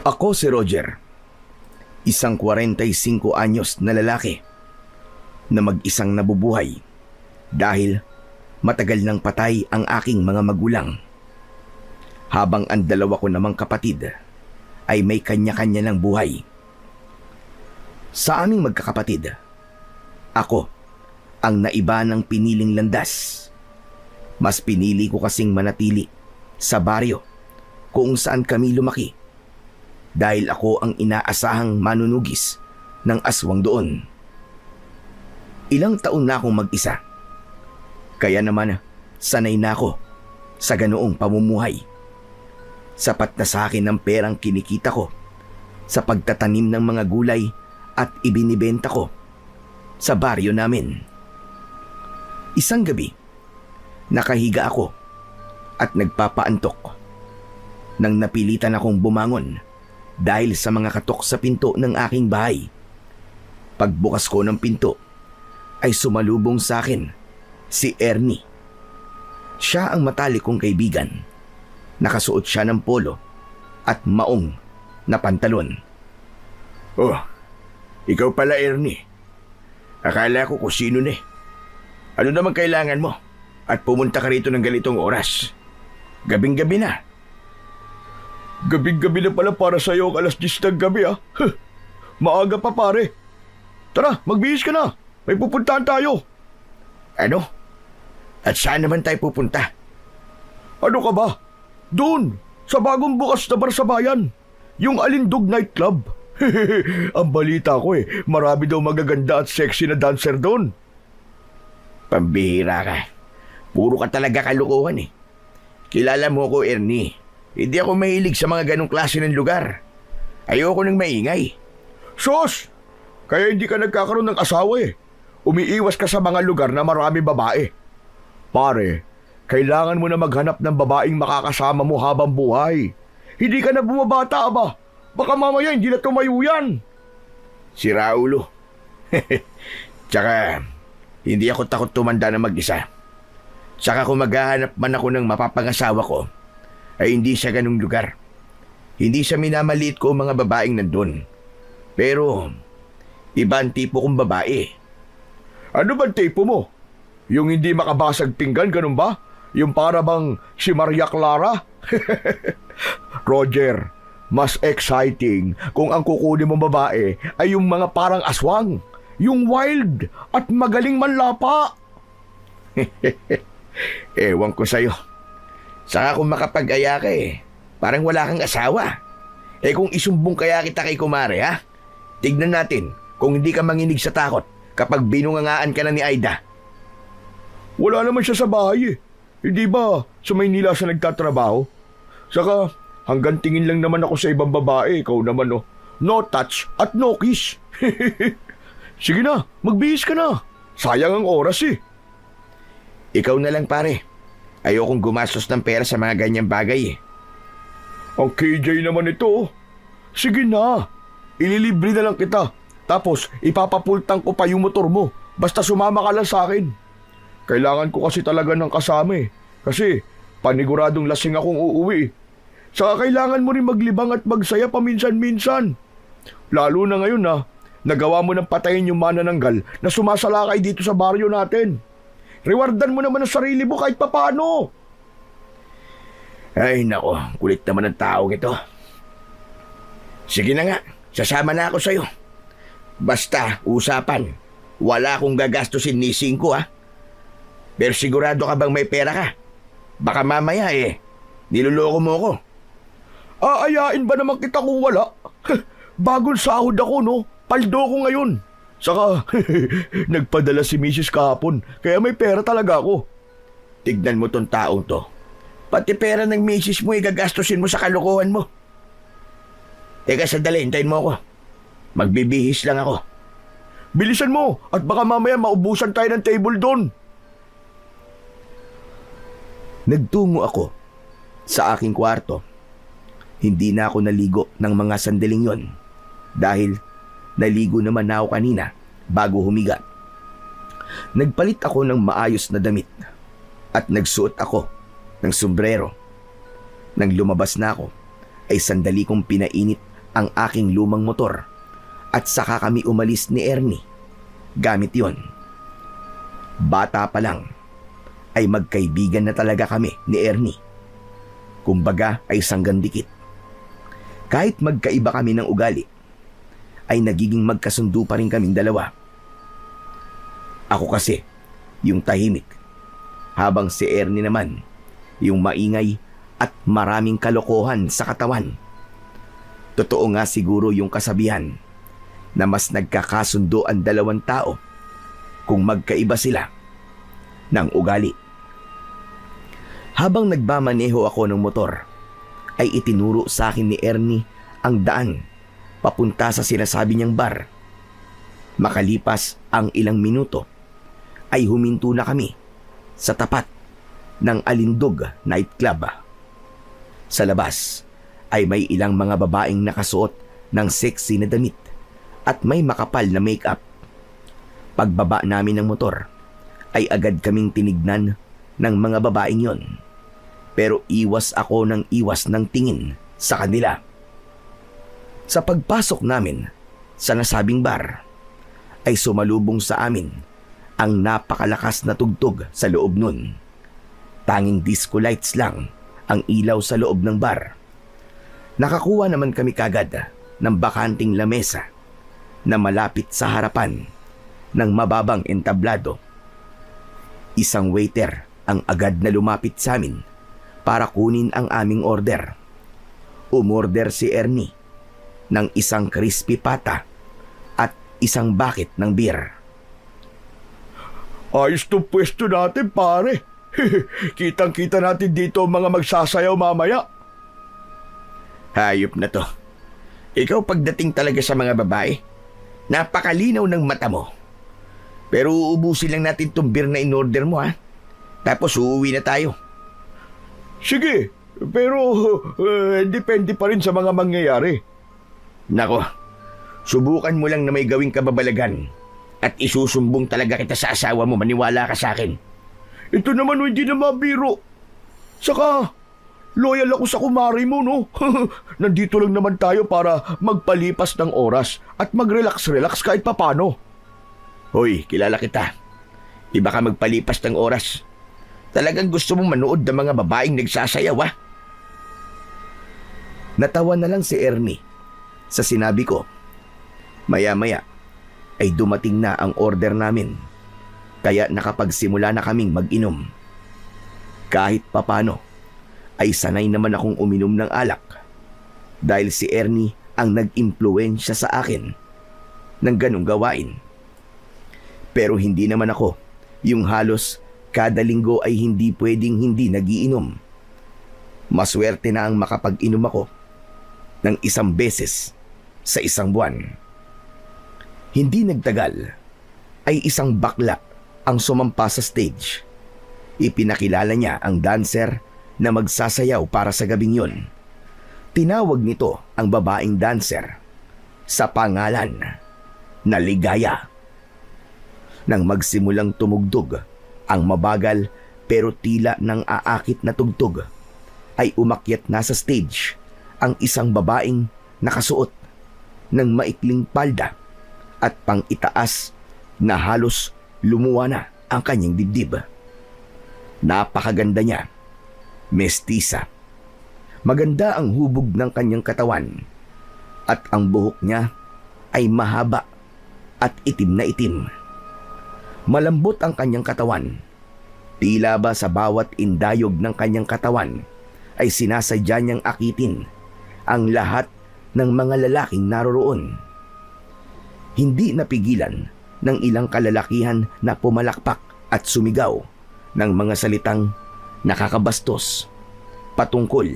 Ako si Roger, isang 45 anyos na lalaki na mag-isang nabubuhay dahil matagal nang patay ang aking mga magulang. Habang ang dalawa ko namang kapatid ay may kanya-kanya ng buhay. Sa aming magkakapatid, ako ang naiba ng piniling landas. Mas pinili ko kasing manatili sa baryo kung saan kami lumaki dahil ako ang inaasahang manunugis ng aswang doon. Ilang taon na akong mag-isa. Kaya naman sanay na ako sa ganoong pamumuhay. Sapat na sa akin ang perang kinikita ko sa pagtatanim ng mga gulay at ibinibenta ko sa baryo namin. Isang gabi, nakahiga ako at nagpapaantok nang napilitan akong bumangon dahil sa mga katok sa pinto ng aking bahay. Pagbukas ko ng pinto ay sumalubong sa akin si Ernie. Siya ang matalik kong kaibigan. Nakasuot siya ng polo at maong na pantalon. Oh, ikaw pala, Ernie. Akala ko kung sino na eh. Ano naman kailangan mo? At pumunta ka rito ng ganitong oras. Gabing-gabi na. Gabing-gabi na pala para sa'yo ang 10:00 ng gabi ah. Maaga pa pare. Tara, magbihis ka na. May pupuntahan tayo. Ano? At saan naman tayo pupunta? Ano ka ba? Doon, sa bagong bukas na bar sa bayan. Yung Alindog Nightclub. Ang balita ko marami daw magaganda at sexy na dancer doon. Pambihira ka. Puro ka talaga kalukuhan eh. Kilala mo ko, Ernie. Hindi ako mahilig sa mga ganong klase ng lugar. Ayoko nang maingay. Sus! Kaya hindi ka nagkakaroon ng asawa eh. Umiiwas ka sa mga lugar na marami babae. Pare, kailangan mo na maghanap ng babaeng makakasama mo habang buhay. Hindi ka na bumabata ba? Baka mamaya hindi na tumayo yan. Si Raulo. Tsaka, hindi ako takot tumanda na mag-isa. Tsaka kung maghahanap man ako ng mapapangasawa ko, ay hindi siya ganung lugar. Hindi siya minamaliit ko ang mga babaeng nandun. Pero, iba ang tipo kong babae. Ano ba tipo mo? Yung hindi makabasag pinggan, ganun ba? Yung para bang si Maria Clara? Roger, mas exciting kung ang kukunin mong babae ay yung mga parang aswang, yung wild at magaling manlapa. Ewan ko sa'yo. Saka kung makapag-aya ka parang wala kang asawa. Kung isumbong kaya kita kay kumare ha? Tignan natin kung hindi ka manginig sa takot kapag binungangaan ka na ni Aida. Wala naman siya sa bahay Hindi ba sa Maynila siya nagtatrabaho? Saka hanggang tingin lang naman ako sa ibang babae, ikaw naman no touch at no kiss. Sige na, magbihis ka na. Sayang ang oras Ikaw na lang pare. Ayokong gumastos ng pera sa mga ganyang bagay Ang KJ naman ito. Sige na, ililibre na lang kita. Tapos ipapapultang ko pa yung motor mo. Basta sumama ka lang sa akin. Kailangan ko kasi talaga ng kasama Kasi paniguradong lasing akong uuwi Saka kailangan mo rin maglibang at magsaya paminsan-minsan. Lalo na ngayon nagawa mo ng patayin yung manananggal na sumasalakay dito sa baryo natin. Rewardan mo naman ang sarili mo kahit papaano. Ay nako, kulit naman ang taong ito. Sige na nga, sasama na ako sa'yo. Basta, usapan. Wala akong gagastusin ni Cinco Pero sigurado ka bang may pera ka? Baka mamaya niloloko mo ako. Aayain ba naman kita kung wala? Bagong sahod ako paldo ko ngayon. Saka nagpadala si Mrs. kahapon kaya may pera talaga ako. Tignan mo tong taong to. Pati pera ng Mrs. mo gagastusin mo sa kalokohan mo. Teka sandali, hintayin mo ako. Magbibihis lang ako. Bilisan mo at baka mamaya maubusan tayo ng table doon. Nagtungo ako sa aking kwarto. Hindi na ako naligo ng mga sandaling yon dahil naligo naman na ako kanina bago humiga. Nagpalit ako ng maayos na damit at nagsuot ako ng sombrero. Nang lumabas na ako ay sandali kong pinainit ang aking lumang motor at saka kami umalis ni Ernie. Gamit yon. Bata pa lang ay magkaibigan na talaga kami ni Ernie. Kumbaga ay sanggandikit. Kahit magkaiba kami ng ugali, ay nagiging magkasundo pa rin kaming dalawa. Ako kasi, yung tahimik, habang si Ernie naman, yung maingay at maraming kalokohan sa katawan. Totoo nga siguro yung kasabihan na mas nagkakasundo ang dalawang tao kung magkaiba sila ng ugali. Habang nagmamaneho ako ng motor, ay itinuro sa akin ni Ernie ang daan papunta sa sinasabi niyang bar. Makalipas ang ilang minuto, ay huminto na kami sa tapat ng Alindog nightclub. Sa labas ay may ilang mga babaeng nakasuot ng sexy na damit at may makapal na makeup. Pagbaba namin ng motor ay agad kaming tinignan ng mga babaeng yon. Pero iwas ako ng iwas ng tingin sa kanila. Sa pagpasok namin sa nasabing bar ay sumalubong sa amin ang napakalakas na tugtog sa loob nun. Tanging disco lights lang ang ilaw sa loob ng bar. Nakakuha naman kami kagad ng bakanting lamesa na malapit sa harapan ng mababang entablado. Isang waiter ang agad na lumapit sa amin para kunin ang aming order. Umorder si Ernie ng isang crispy pata at isang bucket ng beer. Ayos to pwesto natin, pare. Kitang-kita natin dito mga magsasayaw mamaya. Hayop na to. Ikaw pagdating talaga sa mga babae, napakalinaw ng mata mo. Pero uubusin lang natin tong beer na in-order mo, ha? Tapos uuwi na tayo. Sige, pero depende pa rin sa mga mangyayari. Nako, subukan mo lang na may gawing kababalagan at isusumbong talaga kita sa asawa mo, maniwala ka sa akin. Ito naman hindi na mabiro. Saka, loyal ako sa kumari mo, no? Nandito lang naman tayo para magpalipas ng oras at mag-relax-relax kahit papano. Hoy, kilala kita. Iba ka magpalipas ng oras. Talagang gusto mong manood ng mga babaeng nagsasayaw, ha? Natawa na lang si Ernie sa sinabi ko. Maya-maya ay dumating na ang order namin. Kaya nakapagsimula na kaming mag-inom. Kahit papano, ay sanay naman akong uminom ng alak dahil si Ernie ang nag-impluwensya sa akin ng ganong gawain. Pero hindi naman ako yung halos kada linggo ay hindi pwedeng hindi nagiinom. Maswerte na ang makapag-inom ako ng 1 beses sa 1 buwan. Hindi nagtagal ay isang bakla ang sumampa sa stage. Ipinakilala niya ang dancer na magsasayaw para sa gabing yon. Tinawag nito ang babaeng dancer sa pangalan na Ligaya. Nang magsimulang tumugtog ang mabagal pero tila ng aakit na tugtog, ay umakyat na sa stage ang isang babaeng nakasuot ng maikling palda at pang-itaas na halos lumuwa na ang kanyang dibdib. Napakaganda niya, mestiza. Maganda ang hubog ng kanyang katawan at ang buhok niya ay mahaba at itim na itim. Malambot ang kanyang katawan. Tila ba sa bawat indayog ng kanyang katawan ay sinasadya niyang akitin ang lahat ng mga lalaking naroroon. Hindi napigilan ng ilang kalalakihan na pumalakpak at sumigaw ng mga salitang nakakabastos patungkol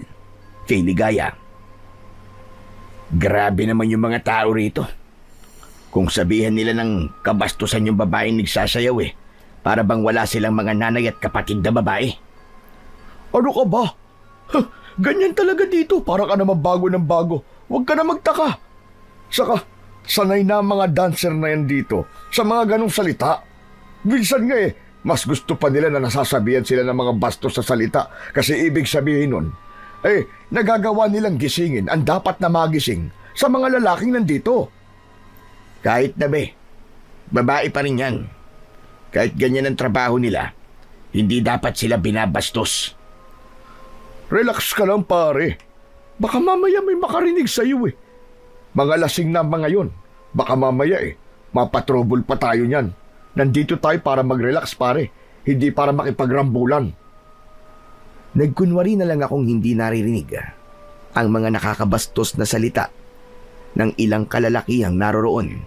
kay Ligaya. Grabe naman yung mga tao rito. Kung sabihan nila ng kabastusan yung babaeng nagsasayaw para bang wala silang mga nanay at kapatid na babae. Ano ka ba? Ganyan talaga dito, para ka naman bago ng bago. Huwag ka na magtaka. Saka, sanay na ang mga dancer na yan dito sa mga ganong salita. Minsan nga mas gusto pa nila na nasasabihan sila ng mga bastos sa salita kasi ibig sabihin nun, nagagawa nilang gisingin ang dapat na magising sa mga lalaking nandito. Kahit na be, babae pa rin yan. Kahit ganyan ang trabaho nila, hindi dapat sila binabastos. Relax ka lang pare. Baka mamaya may makarinig sa iyo eh. Mga lasing na mga yon. Baka mamaya mapatrouble pa tayo niyan. Nandito tayo para mag-relax pare, hindi para makipagrambulan. Nagkunwari na lang akong hindi naririnig ang mga nakakabastos na salita ng ilang kalalakihang naroroon.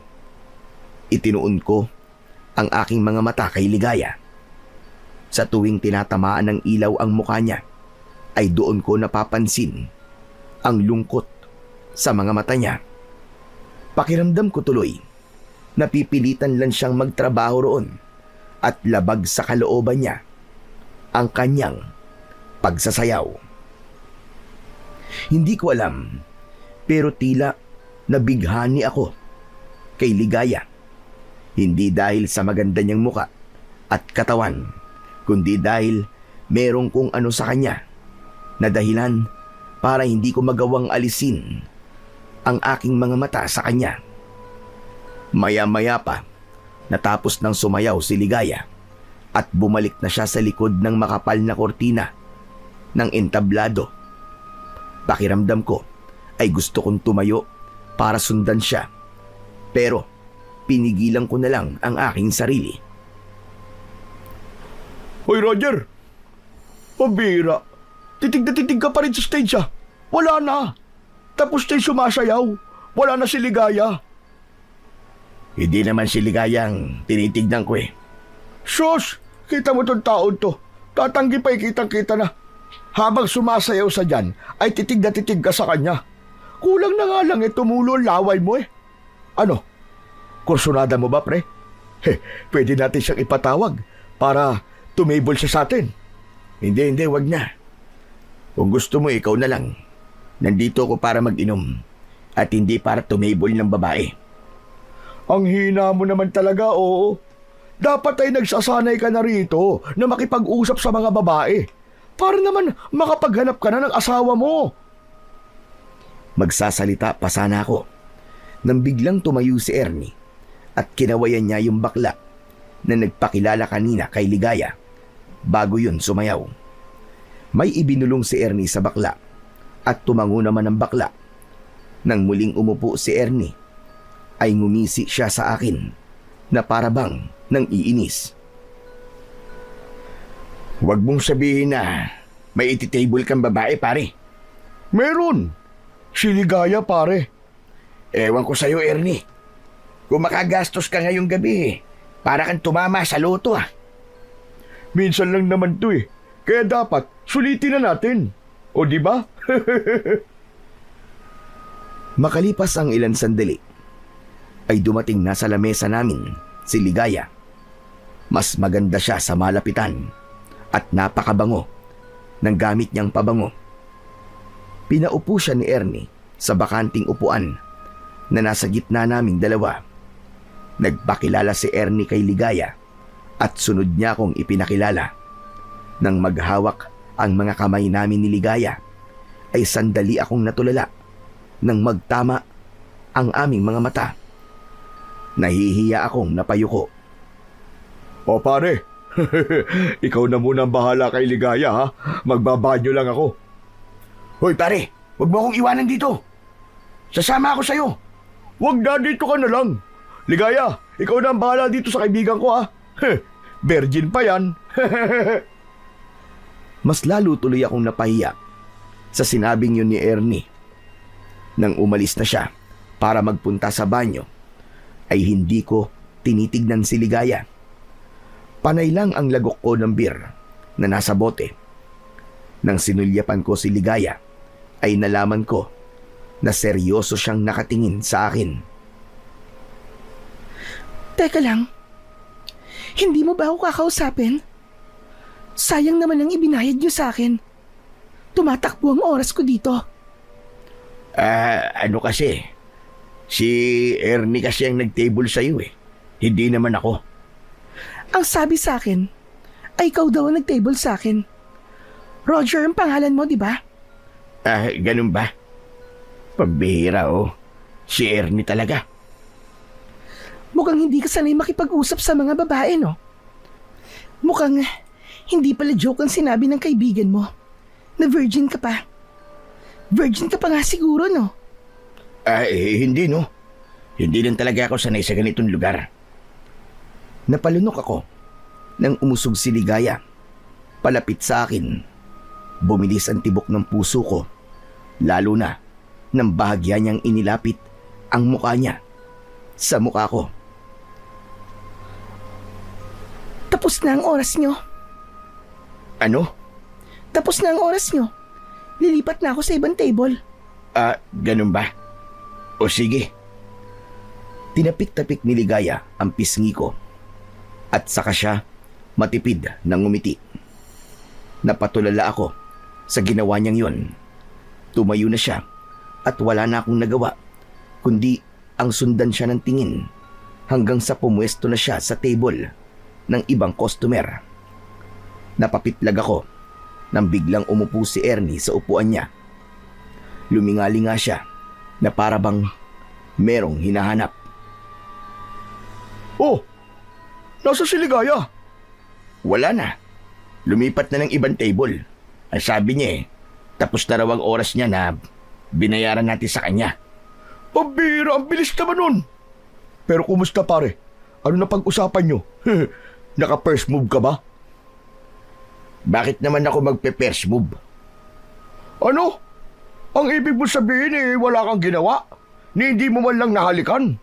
Itinuon ko ang aking mga mata kay Ligaya. Sa tuwing tinatamaan ng ilaw ang mukha niya, ay doon ko napapansin ang lungkot sa mga mata niya. Pakiramdam ko tuloy, napipilitan lang siyang magtrabaho roon at labag sa kalooban niya ang kanyang pagsasayaw. Hindi ko alam, pero tila nabighani ako kay Ligaya. Hindi dahil sa maganda niyang muka at katawan, kundi dahil merong kung ano sa kanya na dahilan para hindi ko magawang alisin ang aking mga mata sa kanya. Maya-maya pa, natapos ng sumayaw si Ligaya at bumalik na siya sa likod ng makapal na kortina ng entablado. Pakiramdam ko ay gusto kong tumayo para sundan siya, pero pinigilan ko na lang ang aking sarili. Hoy Roger! Pabira! Titig na titig ka pa rin sa stage ah! Wala na! Tapos tayo sumasayaw! Wala na si Ligaya! Hindi naman si Ligaya ang tinitignan ko eh. Sus! Kita mo tong taon to! Tatanggi pa'y kitang-kita na! Habang sumasayaw sa dyan, ay titig na titig ka sa kanya. Kulang na nga lang tumulo ang laway mo eh. Ano? Kursunada mo ba, pre? Pwede natin siyang ipatawag para tumable siya sa atin. Hindi, wag na. Kung gusto mo, ikaw na lang. Nandito ako para mag-inom at hindi para tumable ng babae. Ang hina mo naman talaga, oo. Dapat ay nagsasanay ka na rito na makipag-usap sa mga babae para naman makapaghanap ka na ng asawa mo. Magsasalita pa sana ako nang biglang tumayo si Ernie at kinawayan niya yung bakla na nagpakilala kanina kay Ligaya bago yun sumayaw. May ibinulong si Ernie sa bakla at tumango naman ang bakla. Nang muling umupo si Ernie, ay ngumisi siya sa akin na parabang nang iinis. Huwag mong sabihin na may ititable kang babae, pare. Meron. Si Ligaya, pare. Ewan ko sa'yo, Ernie. Kung makagastos ka ngayong gabi, para kang tumama sa loto ah. Minsan lang naman to eh. Kaya dapat sulitin na natin. O di ba? Makalipas ang ilang sandali, ay dumating na sa lamesa namin si Ligaya. Mas maganda siya sa malapitan at napakabango ng gamit niyang pabango. Pinaupo siya ni Ernie sa bakanting upuan na nasa gitna naming dalawa. Nagpakilala si Ernie kay Ligaya at sunod niya akong ipinakilala. Nang maghawak ang mga kamay namin ni Ligaya, ay sandali akong natulala nang magtama ang aming mga mata. Nahihiya akong napayuko. O pare, ikaw na muna ang bahala kay Ligaya ha. Magbabanyo lang ako. Hoy pare, huwag mo akong iwanan dito. Sasama ako sa'yo. Huwag na, dito ka na lang. Ligaya, ikaw na ang bahala dito sa kaibigan ko ha. Virgin pa yan. Mas lalo tuloy akong napahiya sa sinabing yun ni Ernie. Nang umalis na siya para magpunta sa banyo, ay hindi ko tinitignan si Ligaya. Panay lang ang lagok ko ng beer na nasa bote. Nang sinulyapan ko si Ligaya, ay nalaman ko na seryoso siyang nakatingin sa akin. Teka lang, hindi mo ba ako kakausapin? Sayang naman ang ibinayad niyo sa akin. Tumatakbo ang oras ko dito. Ano kasi? Si Ernie kasi ang nag-table sa'yo eh. Hindi naman ako. Ang sabi sa akin, ay ikaw daw ang nag-table sa akin. Roger ang pangalan mo, di ba? Ganun ba? Pambihira oh. Si Ernie talaga. Mukhang hindi ka sanay makipag-usap sa mga babae, no? Mukhang hindi pala joke ang sinabi ng kaibigan mo na virgin ka pa. Virgin ka pa nga siguro, no? Hindi no. Hindi din talaga ako sanay sa ganitong lugar. Napalunok ako nang umusog si Ligaya. Palapit sa akin. Bumilis ang tibok ng puso ko. Lalo na nang bahagya niyang inilapit ang mukha niya sa mukha ko. Tapos na ang oras nyo. Ano? Tapos na ang oras nyo. Lilipat na ako sa ibang table. Ganun ba? O sige. Tinapik-tapik ni Ligaya ang pisngi ko at saka siya matipid na ngumiti. Napatulala ako sa ginawa niyang yon. Tumayo na siya at wala na akong nagawa kundi ang sundan siya ng tingin hanggang sa pumuesto na siya sa table ng ibang customer. Napapitlag ako nang biglang umupo si Ernie sa upuan niya. Lumingali nga siya na para bang merong hinahanap. Oh! Nasa si Ligaya? Wala na. Lumipat na ng ibang table. Ang sabi niya tapos na raw ang oras niya na binayaran natin sa kanya. Pambira, ang bilis naman nun. Pero kumusta pare? Ano na pag-usapan nyo? Naka-first move ka ba? Bakit naman ako magpe-first move? Ano? Ang ibig mo sabihin wala kang ginawa? Ni hindi mo man lang nahalikan?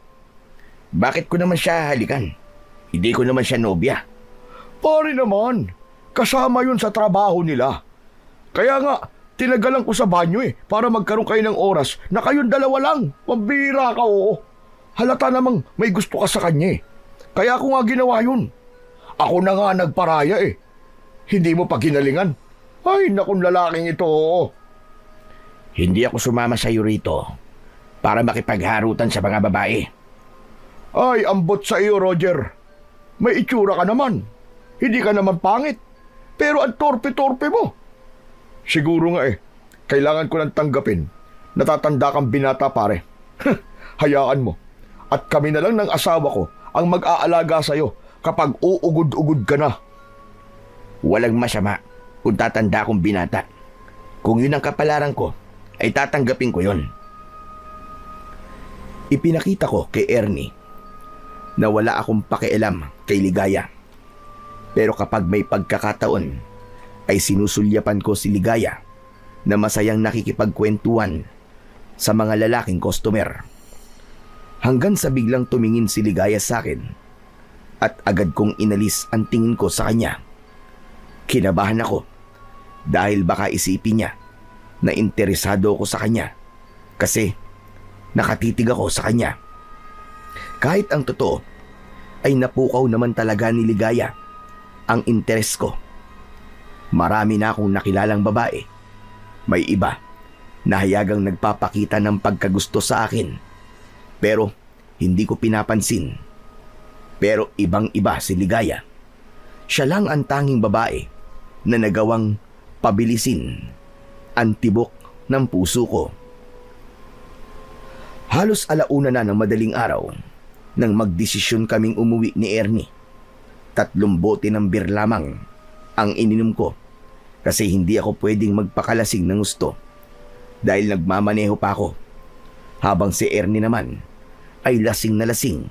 Bakit ko naman siya halikan? Hindi ko naman siya nobya. Pare naman, kasama yun sa trabaho nila. Kaya nga, tinagalan ko sa banyo para magkaroon kayo ng oras na kayong dalawa lang. Pambira ka, oo. Halata namang may gusto ka sa kanya Kaya ako nga ginawa yun. Ako na nga nagparaya Hindi mo pa ginalingan. Ay, nakong lalaking ito. Hindi ako sumama sa iyo rito para makipagharutan sa mga babae. Ay, ambot sa iyo, Roger. May itsura ka naman. Hindi ka naman pangit. Pero ang torpe-torpe mo. Siguro nga kailangan ko nang tanggapin. Natatanda kang binata, pare. Hayaan mo. At kami na lang ng asawa ko ang mag-aalaga sa'yo kapag uugod-ugod ka na. Walang masama kung tatanda akong binata. Kung yun ang kapalaran ko, ay tatanggapin ko yun. Ipinakita ko kay Ernie na wala akong pakialam kay Ligaya. Pero kapag may pagkakataon, ay sinusulyapan ko si Ligaya na masayang nakikipagkwentuhan sa mga lalaking customer. Hanggang sa biglang tumingin si Ligaya sa akin at agad kong inalis ang tingin ko sa kanya. Kinabahan ako dahil baka isipin niya na interesado ako sa kanya kasi nakatitig ako sa kanya. Kahit ang totoo ay napukaw naman talaga ni Ligaya ang interes ko. Marami na akong nakilalang babae. May iba na hayagang nagpapakita ng pagkagusto sa akin. Pero hindi ko pinapansin. Pero ibang-iba si Ligaya. Siya lang ang tanging babae na nagawang pabilisin ang tibok ng puso ko. Halos alauna na ng madaling araw nang magdesisyon kaming umuwi ni Ernie. 3 bote ng beer lamang ang ininom ko kasi hindi ako pwedeng magpakalasing ng gusto dahil nagmamaneho pa ako. Habang si Ernie naman ay lasing na lasing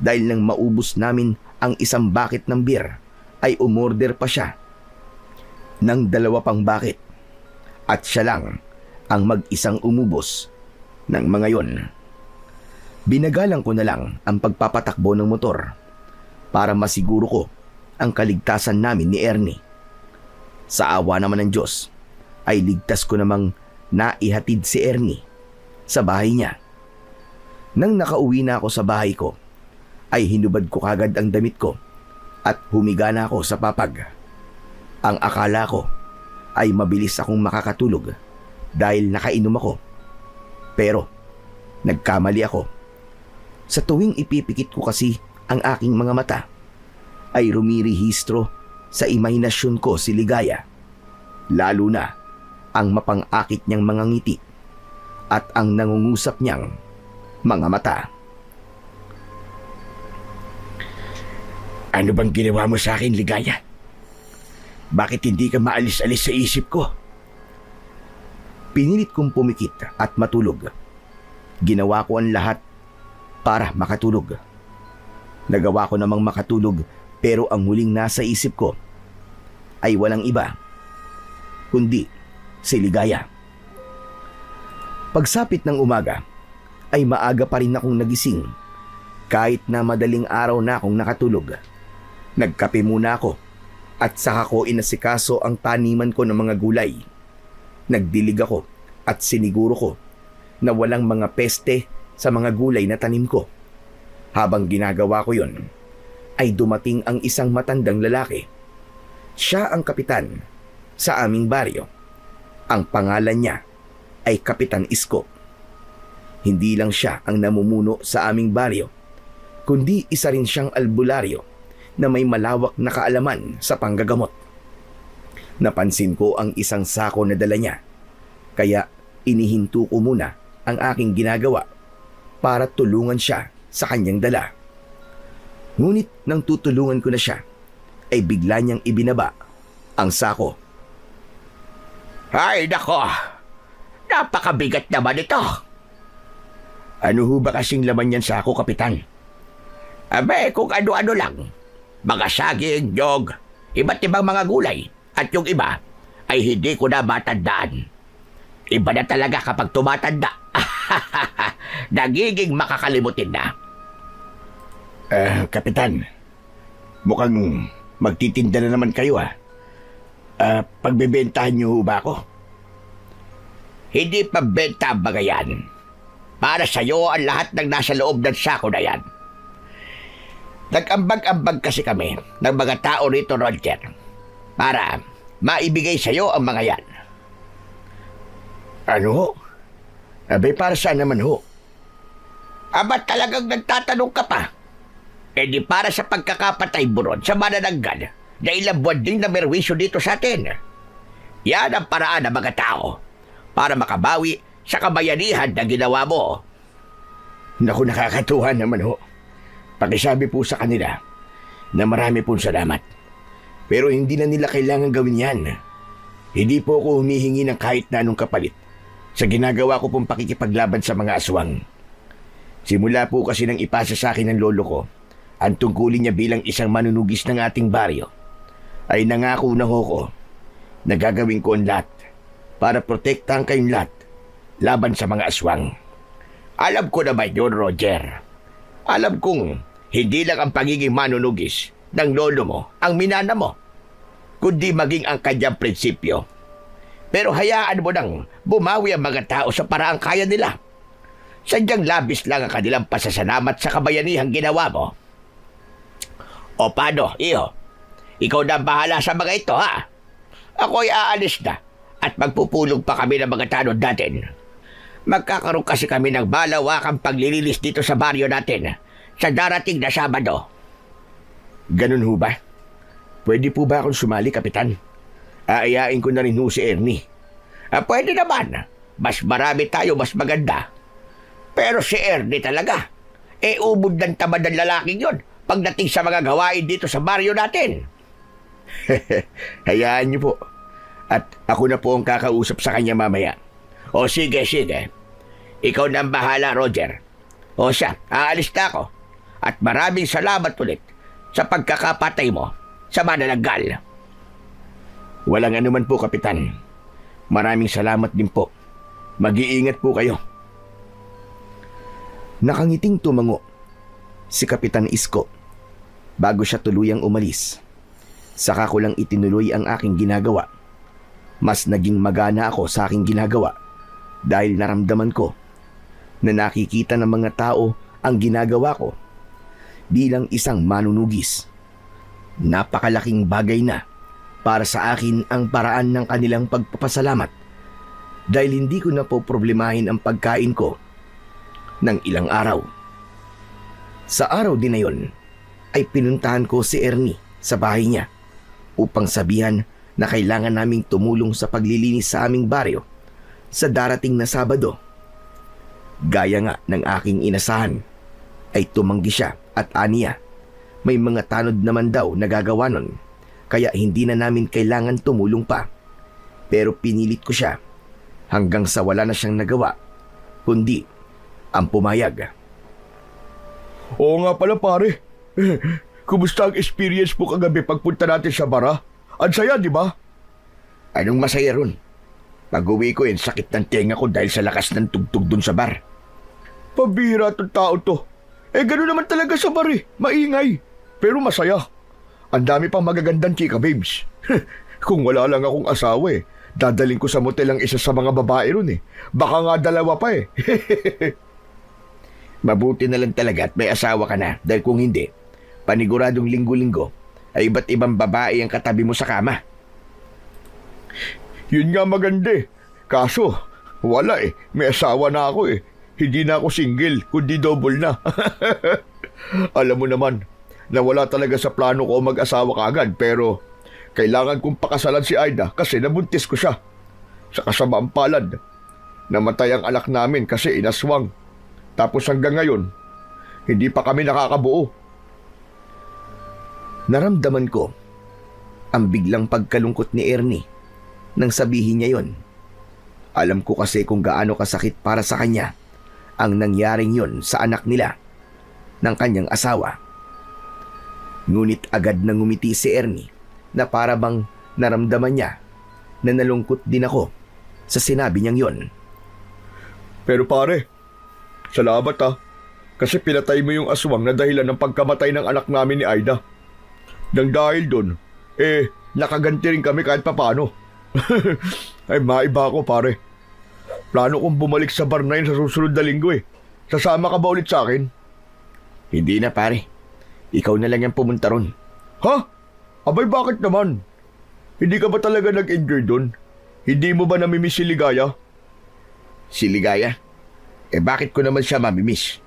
dahil nang maubos namin ang 1 bucket ng beer ay umorder pa siya ng 2 pang bucket at siya lang ang mag-isang umubos ng mga yon. Binagalang ko na lang ang pagpapatakbo ng motor para masiguro ko ang kaligtasan namin ni Ernie. Sa awa naman ng Diyos ay ligtas ko namang naihatid si Ernie sa bahay niya. Nang nakauwi na ako sa bahay ko, ay hinubad ko kagad ang damit ko at humiga na ako sa papag. Ang akala ko ay mabilis akong makakatulog dahil nakainom ako. Pero nagkamali ako. Sa tuwing ipipikit ko kasi ang aking mga mata, ay rumirehistro sa imahinasyon ko si Ligaya. Lalo na ang mapang-akit niyang mga ngiti at ang nangungusap niyang mga mata. Ano bang ginawa mo sa akin, Ligaya? Bakit hindi ka maalis-alis sa isip ko? Pinilit kong pumikit at matulog. Ginawa ko ang lahat para makatulog. Nagawa ko namang makatulog pero ang huling nasa isip ko ay walang iba kundi si Ligaya. Pagsapit ng umaga ay maaga pa rin akong nagising kahit na madaling araw na akong nakatulog. Nagkape muna ako at saka ko inasikaso ang taniman ko ng mga gulay. Nagdilig ako at siniguro ko na walang mga peste sa mga gulay na tanim ko. Habang ginagawa ko yon, ay dumating ang isang matandang lalaki. Siya ang kapitan sa aming baryo. Ang pangalan niya ay Kapitan Isko. Hindi lang siya ang namumuno sa aming baryo, kundi isa rin siyang albularyo na may malawak na kaalaman sa panggagamot. Napansin ko ang isang sako na dala niya, kaya inihinto ko muna ang aking ginagawa para tulungan siya sa kanyang dala. Ngunit nang tutulungan ko na siya, ay bigla niyang ibinaba ang sako. Ay, nako! Napakabigat naman ito! Ano ho ba kasing laman yan sako, Kapitan? Abe, kung ano-ano lang. Mga saging, nyog, iba't ibang mga gulay. At yung iba ay hindi ko na matandaan. Iba na talaga kapag tumatanda. Nagiging makakalimutin na. Kapitan, mukhang magtitinda na naman kayo pagbebentahan niyo ba ako? Hindi pa benta ang mga yan. Para sa'yo ang lahat ng nasa loob ng sako na yan. Nag-ambag-ambag kasi kami ng mga tao rito, Roger, para maibigay sa'yo ang mga yan. Ano ho? Abay, para saan naman ho? Aba, talagang nagtatanong ka pa? Eh di para sa pagkakapatay buron sa manananggal na ilang buwan din na merwisyo dito sa atin. Yan ang paraan ng mga tao para makabawi sa kabayanihan na ginawa mo. Naku, nakakatuwa naman ho. Pakisabi po sa kanila na marami pong salamat. Pero hindi na nila kailangan gawin yan. Hindi po ako humihingi ng kahit na anong kapalit sa ginagawa ko pong pakikipaglaban sa mga aswang. Simula po kasi nang ipasa sa akin ng lolo ko ang tungkulin niya bilang isang manunugis ng ating baryo, ay nangako na ho ko na gagawin ko ang lahat para protektahan kayong lahat laban sa mga aswang. Alam ko naman yun, Roger. Alam kong hindi lang ang pagiging manunugis ng lolo mo ang minana mo, kundi maging ang kanyang prinsipyo. Pero hayaan mo nang bumawi ang mga tao sa paraang kaya nila. Sadyang labis lang ang kanilang pasasalamat sa kabayanihang ginawa mo. O paano, iho? Ikaw na ang bahala sa mga ito, ha? Ako'y aalis na at magpupulong pa kami ng mga tanod natin. Magkakaroon kasi kami ng malawakang paglilinis dito sa baryo natin sa darating na Sabado. Ganun ho ba? Pwede po ba akong sumali, Kapitan? Aayain ko na rin ho si Ernie. Pwede naman. Mas marami tayo, mas maganda. Pero si Ernie talaga, ubod ng tamad ng lalaking yon pagdating sa mga gawain dito sa baryo natin. Hayaan niyo po. At ako na po ang kakausap sa kanya mamaya. O sige, sige. Ikaw na ang bahala, Roger. O siya, aalis na ako. At maraming salamat ulit sa pagkakapatay mo sa manananggal. Walang anuman po, Kapitan. Maraming salamat din po. Mag-iingat po kayo. Nakangiting tumango si Kapitan Isko bago siya tuluyang umalis. Saka ko lang itinuloy ang aking ginagawa. Mas naging magana ako sa aking ginagawa dahil naramdaman ko na nakikita ng mga tao ang ginagawa ko bilang isang manunugis. Napakalaking bagay na para sa akin ang paraan ng kanilang pagpapasalamat dahil hindi ko na po problemahin ang pagkain ko ng ilang araw. Sa araw din na yon ay pinuntahan ko si Ernie sa bahay niya upang sabihan na kailangan naming tumulong sa paglilinis sa aming baryo sa darating na Sabado. Gaya nga ng aking inasahan, ay tumanggi siya at aniya. May mga tanod naman daw na gagawa nun, kaya hindi na namin kailangan tumulong pa. Pero pinilit ko siya hanggang sa wala na siyang nagawa, kundi ang pumayag. Oo nga pala pare. Kumusta ang experience mo kagabi pagpunta natin sa bara? Ang saya, di ba? Anong masaya ron? Pag-uwi ko sakit ng tenga ko dahil sa lakas ng tugtog dun sa bar. Pabira itong tao to. Gano'n naman talaga sa bar Maingay. Pero masaya. Ang dami pang magagandang chika babes. Kung wala lang akong asawa dadaling ko sa motel ang isa sa mga babae ron Baka nga dalawa pa Mabuti na lang talaga at may asawa ka na dahil kung hindi, paniguradong linggo-linggo ay iba't ibang babae ang katabi mo sa kama. Yun nga maganda Kaso, wala May asawa na ako Hindi na ako single, kundi double na. Alam mo naman, na wala talaga sa plano ko mag-asawa kaagad pero kailangan kong pakasalan si Aida kasi nabuntis ko siya. Sa kasamaang palad, namatay ang anak namin kasi inaswang. Tapos hanggang ngayon, hindi pa kami nakakabuo. Naramdaman ko ang biglang pagkalungkot ni Ernie nang sabihin niya yon. Alam ko kasi kung gaano kasakit para sa kanya ang nangyaring yon sa anak nila ng kanyang asawa. Ngunit agad na ngumiti si Ernie na para bang naramdaman niya na nalungkot din ako sa sinabi niyang yon. Pero pare, salamat kasi pinatay mo yung aswang na dahilan ng pagkamatay ng anak namin ni Aida. Nang dahil doon, nakaganti rin kami kahit papano. Ay maiba ako pare. Plano kong bumalik sa bar na yun sa susunod na linggo Sasama ka ba ulit sa akin? Hindi na pare, ikaw na lang yung pumunta ron. Ha? Abay bakit naman? Hindi ka ba talaga nag-enjoy doon? Hindi mo ba namimiss si Ligaya? Si Ligaya? Bakit ko naman siya mamimiss?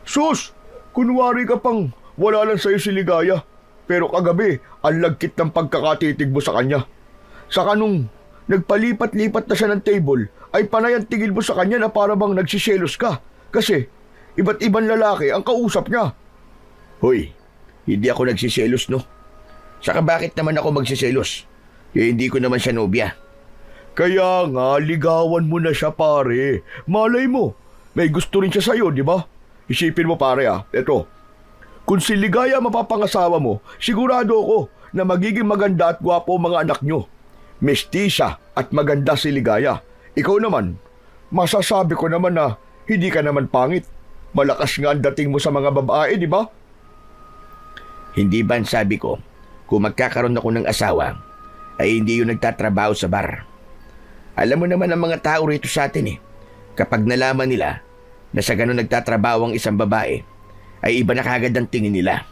Sus! Kunwari ka pang wala lang sa'yo si Ligaya. Pero kagabi, ang lagkit ng pagkakatitig mo sa kanya. Saka nung nagpalipat-lipat na siya ng table, ay panay ang tingin mo sa kanya na para bang nagsiselos ka. Kasi, iba't ibang lalaki ang kausap niya. Hoy, hindi ako nagsiselos no. Saka bakit naman ako magsiselos? Hindi ko naman siya nobya. Kaya nga, ligawan mo na siya pare. Malay mo, may gusto rin siya sa'yo, di ba? Isipin mo pare eto. Kung si Ligaya mapapangasawa mo, sigurado ako na magiging maganda at gwapo ang mga anak nyo. Mestiza at maganda si Ligaya. Ikaw naman, masasabi ko naman na hindi ka naman pangit. Malakas nga ang dating mo sa mga babae, di ba? Hindi ba ang sabi ko, kung magkakaroon ako ng asawa, ay hindi yung nagtatrabaho sa bar. Alam mo naman ang mga tao rito sa atin Kapag nalaman nila na sa ganun nagtatrabaho ang isang babae, ay iba na kagad ang tingin nila.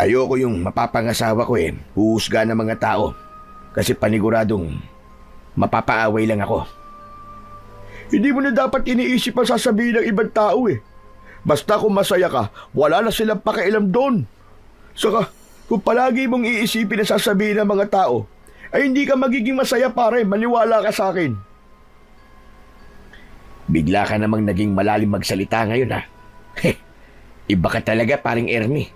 Ayoko yung mapapangasawa ko huhusga ng mga tao kasi paniguradong mapapaaway lang ako. Hindi mo na dapat iniisip ang sasabihin ng ibang tao Basta kung masaya ka, wala na silang pakialam doon. Saka, kung palagi mong iisipin ang sasabihin ng mga tao, ay hindi ka magiging masaya pare, maniwala ka sa akin. Bigla ka namang naging malalim magsalita ngayon Iba ka talaga paring Ernie.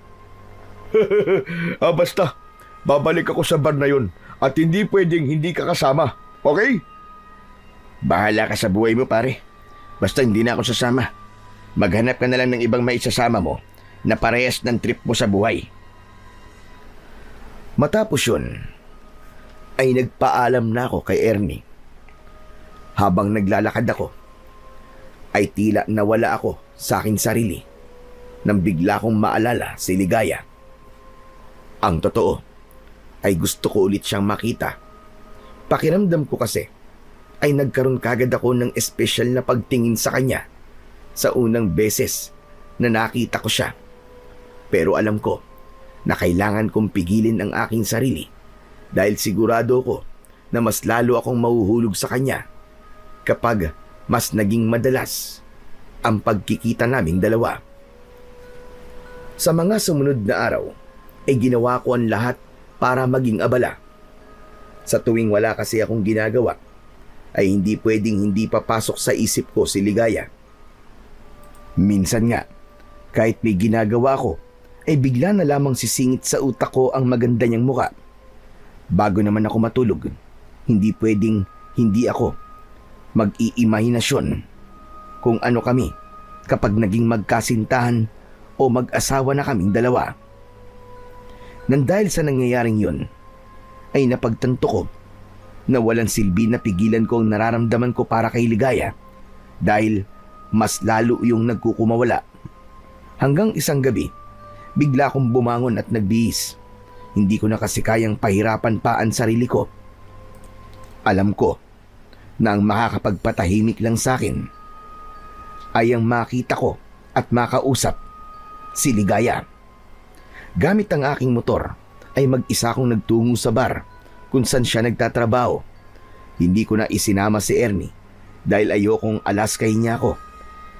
Basta, babalik ako sa bar na yun at hindi pwedeng hindi ka kasama, okay? Bahala ka sa buhay mo pare. Basta hindi na ako sasama. Maghanap ka na lang ng ibang maisasama mo na parehas ng trip mo sa buhay. Matapos yun, ay nagpaalam na ako kay Ernie. Habang naglalakad ako, ay tila nawala ako sa aking sarili nang bigla kong maalala si Ligaya. Ang totoo, ay gusto ko ulit siyang makita. Pakiramdam ko kasi, ay nagkaroon kagad ako ng espesyal na pagtingin sa kanya sa unang beses na nakita ko siya. Pero alam ko na kailangan kong pigilin ang aking sarili dahil sigurado ko na mas lalo akong mahuhulog sa kanya kapag mas naging madalas ang pagkikita naming dalawa. Sa mga sumunod na araw, ay ginawa ko ang lahat para maging abala. Sa tuwing wala kasi akong ginagawa, ay hindi pwedeng hindi papasok sa isip ko si Ligaya. Minsan nga, kahit may ginagawa ko, ay bigla na lamang sisingit sa utak ko ang maganda niyang muka. Bago naman ako matulog, hindi pwedeng hindi ako mag-iimahinasyon kung ano kami kapag naging magkasintahan o mag-asawa na kaming dalawa. Nang dahil sa nangyayaring yun, ay napagtanto ko na walang silbi na pigilan ko ang nararamdaman ko para kay Ligaya dahil mas lalo yung nagkukumawala. Hanggang isang gabi, bigla akong bumangon at nagbihis. Hindi ko na kasi kayang pahirapan pa ang sarili ko. Alam ko na ang makakapagpatahimik lang sa akin ay ang makita ko at makausap si Ligaya. Gamit ang aking motor ay mag-isa akong nagtungo sa bar kung saan siya nagtatrabaho. Hindi ko na isinama si Ernie dahil ayokong alaskahin niya ako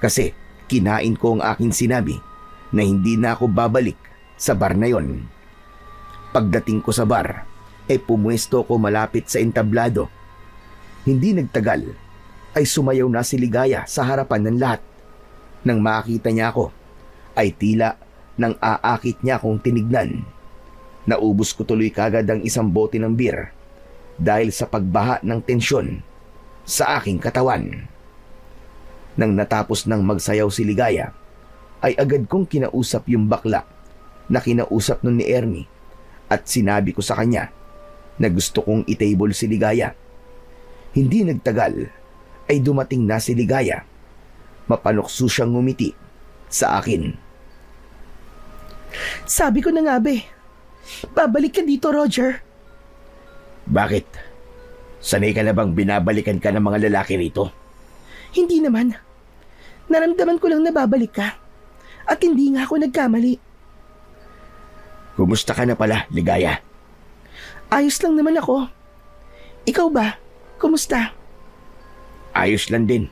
kasi kinain ko ang aking sinabi na hindi na ako babalik sa bar na yon. Pagdating ko sa bar ay pumuesto ko malapit sa entablado. Hindi nagtagal ay sumayaw na si Ligaya sa harapan ng lahat. Nang makita niya ako ay tila nang aakit niya akong tinignan. Naubos ko tuloy kagad ang isang bote ng beer dahil sa pagbaha ng tensyon sa aking katawan. Nang natapos ng magsayaw si Ligaya, ay agad kong kinausap yung bakla na kinausap nun ni Ernie at sinabi ko sa kanya na gusto kong i-table si Ligaya. Hindi nagtagal ay dumating na si Ligaya. Mapanukso siyang ngumiti sa akin. Sabi ko na nga be, babalik ka dito, Roger. Bakit? Sanay ka na bang binabalikan ka ng mga lalaki rito? Hindi naman. Naramdaman ko lang na babalik ka. At hindi nga ako nagkamali. Kumusta ka na pala, Ligaya? Ayos lang naman ako. Ikaw ba? Kumusta? Ayos lang din.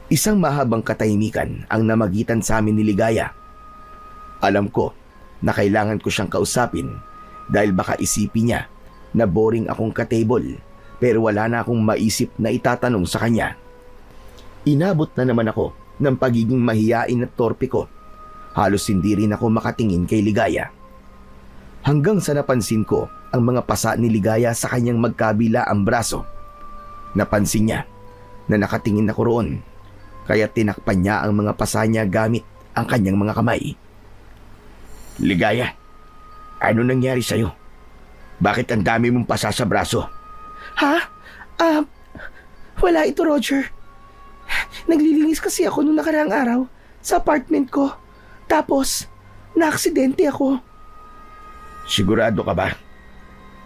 Isang mahabang katahimikan ang namagitan sa amin ni Ligaya. Alam ko na kailangan ko siyang kausapin dahil baka isipin niya na boring akong ka-table pero wala na akong maisip na itatanong sa kanya. Inabot na naman ako ng pagiging mahiyain at torpe ko. Halos hindi rin ako makatingin kay Ligaya. Hanggang sa napansin ko ang mga pasa ni Ligaya sa kanyang magkabila ang braso. Napansin niya na nakatingin ako roon, kaya tinakpan niya ang mga pasa niya gamit ang kanyang mga kamay. Ligaya, ano nangyari sa'yo? Bakit ang dami mong pasa sa braso? Ha? Wala ito, Roger. Naglilinis kasi ako nung nakaraang araw sa apartment ko. Tapos, naaksidente ako. Sigurado ka ba?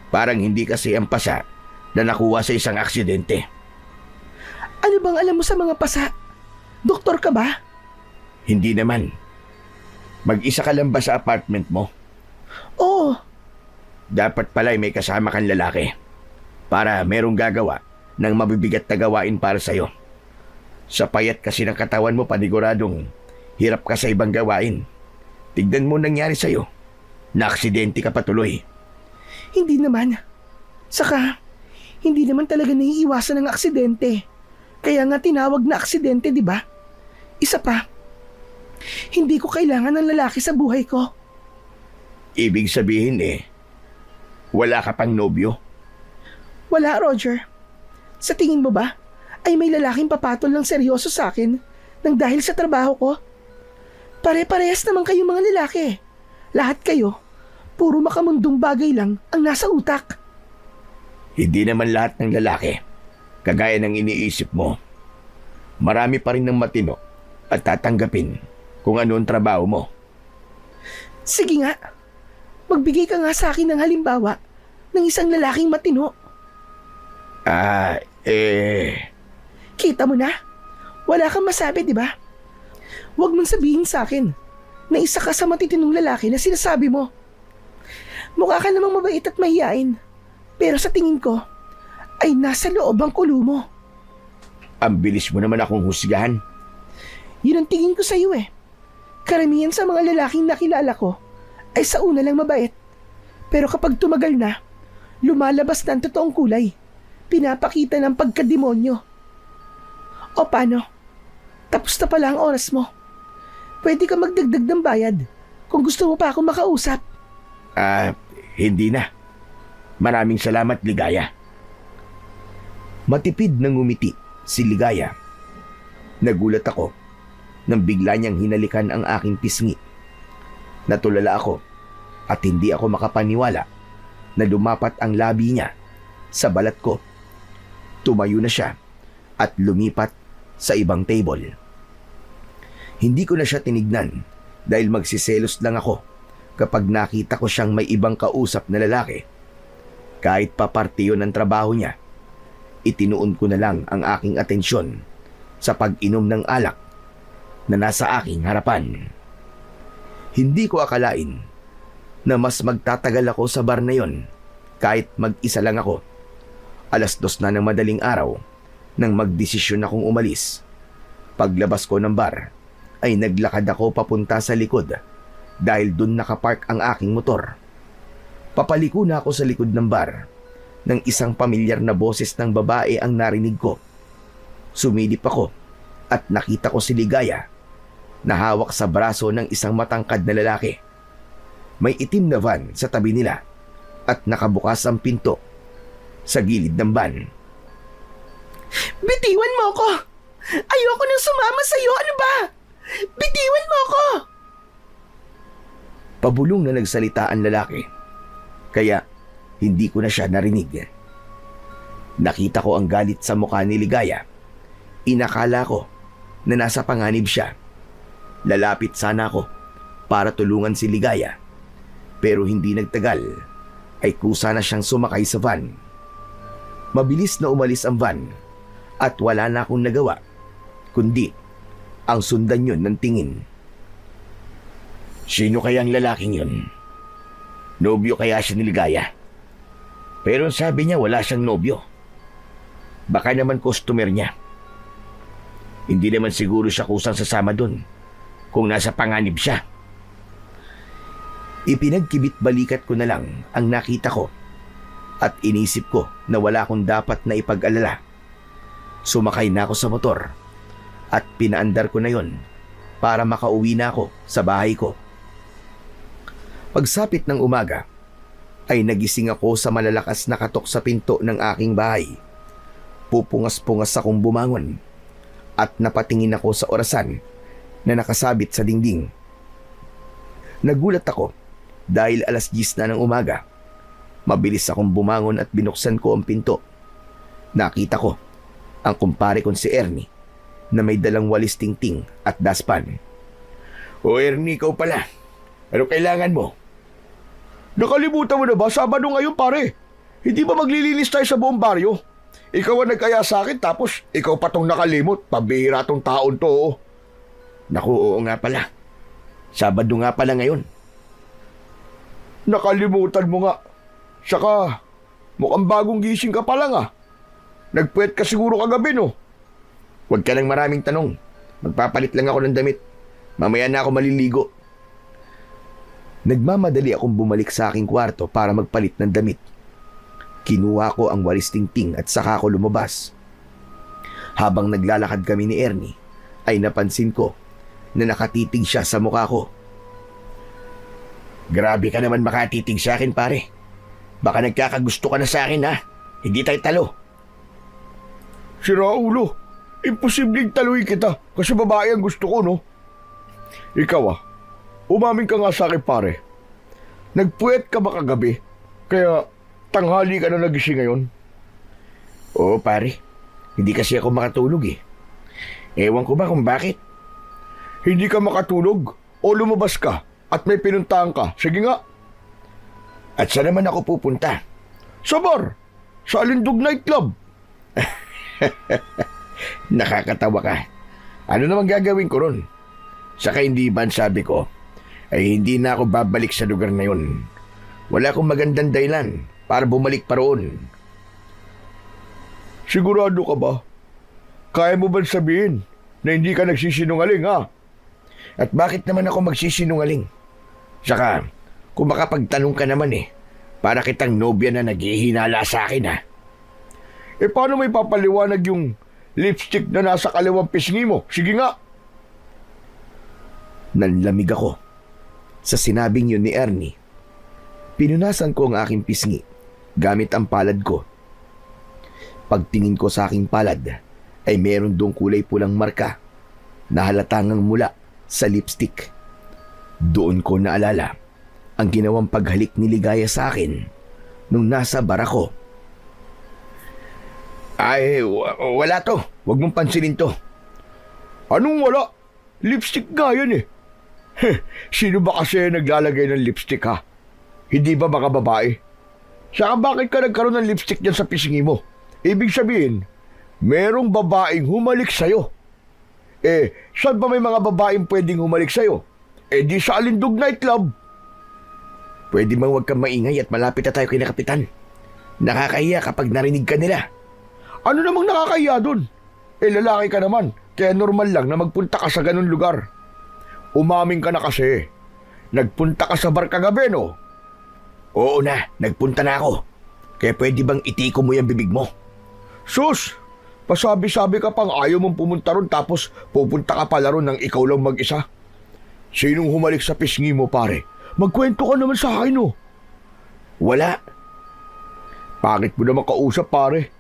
Parang hindi kasi ang pasa na nakuha sa isang aksidente. Ano bang alam mo sa mga pasa? Doktor ka ba? Hindi naman. Mag-isa ka lang ba sa apartment mo? Oo. Dapat pala may kasama kang lalaki para merong gagawa ng mabibigat na gawain para sa'yo. Sa payat kasi ng katawan mo, paniguradong hirap ka sa ibang gawain. Tignan mo nangyari sa'yo. Naaksidente ka pa tuloy. Hindi naman. Saka, hindi naman talaga naiiwasan ng aksidente. Kaya nga tinawag na aksidente, di ba? Isa pa, hindi ko kailangan ng lalaki sa buhay ko. Ibig sabihin wala ka pang nobyo? Wala, Roger. Sa tingin mo ba, ay may lalaking papatol ng seryoso sa akin nang dahil sa trabaho ko? Pare-parehas naman kayong mga lalaki. Lahat kayo, puro makamundong bagay lang ang nasa utak. Hindi naman lahat ng lalaki kagaya ng iniisip mo. Marami pa rin ng matino at tatanggapin kung ano ang trabaho mo. Sige nga, magbigay ka nga sa akin ng halimbawa ng isang lalaking matino. Kita mo na, wala kang masabi, di ba? Huwag mong sabihin sa akin na isa ka sa matitinong lalaki na sinasabi mo. Mukha ka namang mabait at mahiyain, pero sa tingin ko, ay nasa loob ang kulo mo. Ang bilis mo naman akong husgahan. Yun ang tingin ko sa iyo eh. Karamihan sa mga lalaking nakilala ko ay sa una lang mabait. Pero kapag tumagal na, lumalabas na ang totoong kulay. pinapakita ng pagkademonyo. O paano? Tapos na pala ang oras mo. Pwede ka magdagdag ng bayad kung gusto mo pa ako makausap. Hindi na. Maraming salamat, Ligaya. Matipid na ngumiti si Ligaya. Nagulat ako nang bigla niyang hinalikan ang aking pisngi. Natulala ako at hindi ako makapaniwala na lumapat ang labi niya sa balat ko. Tumayo na siya at lumipat sa ibang table. Hindi ko na siya tinignan dahil magsiselos lang ako kapag nakita ko siyang may ibang kausap na lalaki. Kahit pa parte yun ng trabaho niya, itinuon ko na lang ang aking atensyon sa pag-inom ng alak na nasa aking harapan. Hindi ko akalain na mas magtatagal ako sa bar na yon kahit mag-isa lang ako. 2:00 na ng madaling araw nang magdesisyon akong umalis. Paglabas ko ng bar ay naglakad ako papunta sa likod dahil dun nakapark ang aking motor. Papaliko na ako sa likod ng bar nang isang pamilyar na boses ng babae ang narinig ko. Sumilip ako at nakita ko si Ligaya na hawak sa braso ng isang matangkad na lalaki. May itim na van sa tabi nila at nakabukas ang pinto sa gilid ng van. Bitiwan mo ko! Ayoko nang sumama sa'yo, ano ba? Bitiwan mo ko! Pabulong na nagsalita ang lalaki, kaya hindi ko na siya narinig. Nakita ko ang galit sa mukha ni Ligaya. Inakala ko na nasa panganib siya. Lalapit sana ako para tulungan si Ligaya, pero hindi nagtagal ay kusa na siyang sumakay sa van. Mabilis na umalis ang van at wala na akong nagawa kundi ang sundan yun ng tingin. Sino kaya ang lalaking yun? Nobyo kaya siya ni Ligaya? Pero sabi niya wala siyang nobyo. Baka naman customer niya. Hindi naman siguro siya kusang sasama dun kung nasa panganib siya. Ipinagkibit balikat ko na lang ang nakita ko at inisip ko na wala akong dapat na ipag-alala. Sumakay na ako sa motor at pinaandar ko na yon para makauwi na ako sa bahay ko. Pagsapit ng umaga ay nagising ako sa malalakas na katok sa pinto ng aking bahay. Pupungas-pungas akong bumangon at napatingin ako sa orasan na nakasabit sa dingding. Nagulat ako dahil 10:00 na ng umaga. Mabilis akong bumangon at binuksan ko ang pinto. Nakita ko ang kumpare kong si Ernie na may dalang walis tingting at daspan. O Ernie, ikaw pala. Ano kailangan mo? Nakalimutan mo na ba? Sabado ngayon, pare. Hindi ba maglilinis tayo sa buong baryo? Ikaw ang nagkaya sa akin tapos ikaw pa tong nakalimot. Pabihira tong taon to. Oh. Naku, oo nga pala. Sabado nga pala ngayon. Nakalimutan mo nga. Saka, mukhang bagong gising ka pa lang ah. Nagpuwet ka siguro kagabi no? Huwag ka lang maraming tanong. Magpapalit lang ako ng damit. Mamaya na ako maliligo. Nagmamadali akong bumalik sa aking kwarto para magpalit ng damit. Kinuha ko ang walis tingting at saka ako lumabas. Habang naglalakad kami ni Ernie, ay napansin ko na nakatitig siya sa mukha ko. Grabe ka naman makatitig sa akin, pare. Baka nagkakagusto ka na sa akin, ha? Hindi tayo talo. Si Raulo, imposibleng taluin kita kasi babae ang gusto ko, no? Ikaw, umamin ka nga sa akin, pare. Nagpuwet ka ba kagabi? Kaya tanghali ka na nagising ngayon? Oo, pare. Hindi kasi ako makatulog eh. Ewan ko ba kung bakit. Hindi ka makatulog o lumabas ka at may pinuntahan ka? Sige nga. At saan naman ako pupunta? Sa bar. Sa Alindog Nightclub. Nakakatawa ka. Ano naman gagawin ko ron? Saka hindi ba sabi ko, ay hindi na ako babalik sa lugar na yun. Wala akong magandang dahilan para bumalik pa roon. Sigurado ka ba? Kaya mo ba sabihin na hindi ka nagsisinungaling, ha? At bakit naman ako magsisinungaling? Saka, kung makapagtanong ka naman para kitang nobya na naghihinala sa akin, ha? paano may papaliwanag yung lipstick na nasa kaliwang pisngi mo? Sige nga. Nanlamig ako sa sinabing yun ni Ernie. Pinunasan ko ang aking pisngi gamit ang palad ko. Pagtingin ko sa aking palad ay meron doong kulay pulang marka na halatang mula sa lipstick. Doon ko naalala ang ginawang paghalik ni Ligaya sa akin nung nasa bar ako. Ay, wala to. Huwag mong pansinin to. Anong wala? Lipstick nga yan eh. Sino ba kasi naglalagay ng lipstick ha? Hindi ba mga babae? Saka bakit ka nagkaroon ng lipstick dyan sa pisngi mo? Ibig sabihin, merong babaeng humalik sa'yo. Saan ba may mga babaeng pwedeng humalik sa'yo? Di sa Alindog Nightclub. Pwede bang huwag kang maingay at malapit na tayo kay na Kapitan? Nakakahiya kapag narinig ka nila. Ano namang nakakahiya dun? Lalaki ka naman, kaya normal lang na magpunta ka sa ganun lugar. Umamin ka na kasi. Nagpunta ka sa bar kagabi, no? Oo na, nagpunta na ako. Kaya pwede bang itiko mo yung bibig mo? Sus! Pasabi-sabi ka pang ayaw mong pumunta ron tapos pupunta ka pala ron ng ikaw lang mag-isa. Sinong humalik sa pisngi mo, pare? Magkwento ka naman sa akin, no? Wala. Pangit mo naman kausap, pare.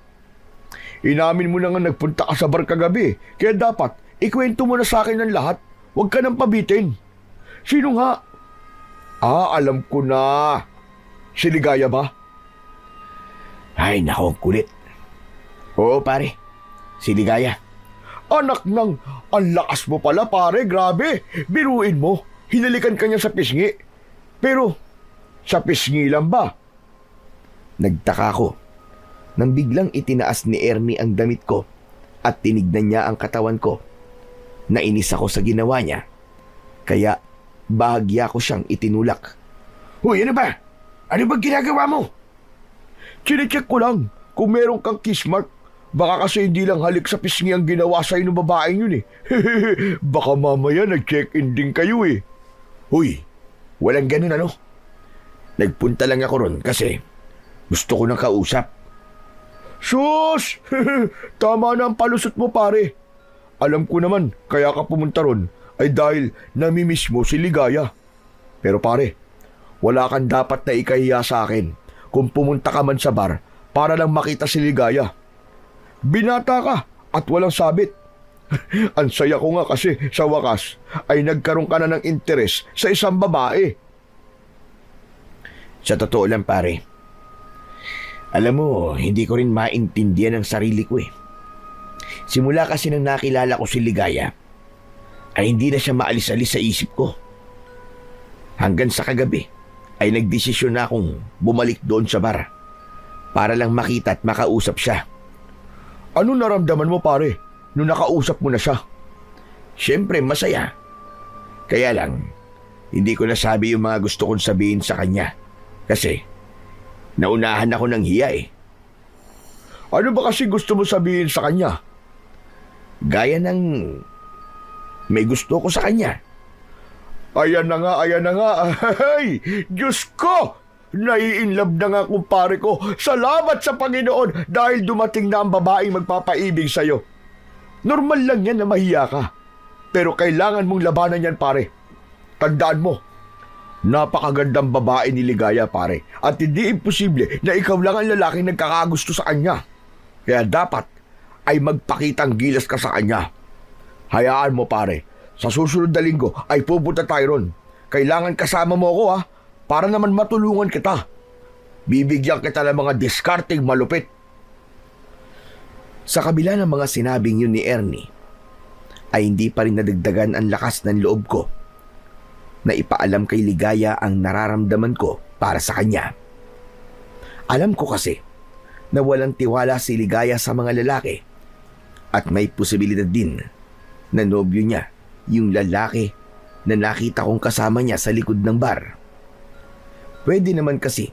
Inamin mo na nga nagpunta ka sa bar kagabi, kaya dapat ikwento mo na sa akin ang lahat. Huwag ka nang pabitin. Sino nga? Alam ko na. Si Ligaya ba? Ay, nako, kulit. Oo, pare. Si Ligaya. Anak ng, ang lakas mo pala, pare. Grabe. Biruin mo. Hinalikan ka niya sa pisngi. Pero, sa pisngi lang ba? Nagtaka ko nang biglang itinaas ni Ernie ang damit ko at tinignan niya ang katawan ko. Nainis ako sa ginawa niya, kaya bahagya ko siyang itinulak. Hoy, ano ba? Ano ba ginagawa mo? Chinecheck ko lang kung meron kang kiss mark. Baka kasi hindi lang halik sa pisngi ang ginawa sa'yo ng babaeng yun eh. Baka mamaya nag-check-in din kayo eh. Huy, walang ganun ano? Nagpunta lang ako ron kasi gusto ko nang kausap. Sus! Tama na ang palusot mo, pare. Alam ko naman, kaya ka pumunta ron ay dahil namimiss mo si Ligaya. Pero pare, wala kang dapat na ikahiya sa akin kung pumunta ka man sa bar para lang makita si Ligaya. Binata ka at walang sabit. Ang saya ko nga kasi sa wakas ay nagkaroon ka na ng interes sa isang babae. Sa totoo lang, pare, alam mo, hindi ko rin maintindihan ang sarili ko eh. Simula kasi nang nakilala ko si Ligaya, ay hindi na siya maalis-alis sa isip ko. Hanggang sa kagabi, ay nagdesisyon na akong bumalik doon sa bar para lang makita at makausap siya. Ano naramdaman mo, pare, nung nakausap mo na siya? Siyempre, masaya. Kaya lang, hindi ko nasabi yung mga gusto kong sabihin sa kanya. Kasi, naunahan ako ng hiya eh. Ano ba kasi gusto mo sabihin sa kanya? Gaya ng may gusto ko sa kanya. Ayan na nga, ayan na nga. Ay, Diyos ko! Nai-inlove na nga kumpare ko. Salamat sa Panginoon dahil dumating na ang babaeng magpapaibig sa'yo. Normal lang yan na mahiya ka. Pero kailangan mong labanan yan, pare. Tandaan mo, napakagandang babae ni Ligaya, pare. At hindi imposible na ikaw lang ang lalaking nagkakagusto sa kanya. Kaya dapat ay magpakitang gilas ka sa kanya. Hayaan mo, pare. Sa susunod na linggo ay pupunta tayo ron. Kailangan kasama mo ako, ha? Para naman matulungan kita. Bibigyan kita ng mga discarding malupit. Sa kabila ng mga sinabing yun ni Ernie, ay hindi pa rin nadagdagan ang lakas ng loob ko na ipaalam kay Ligaya ang nararamdaman ko para sa kanya. Alam ko kasi na walang tiwala si Ligaya sa mga lalaki at may posibilidad din na nobyo niya yung lalaki na nakita kong kasama niya sa likod ng bar. Pwede naman kasi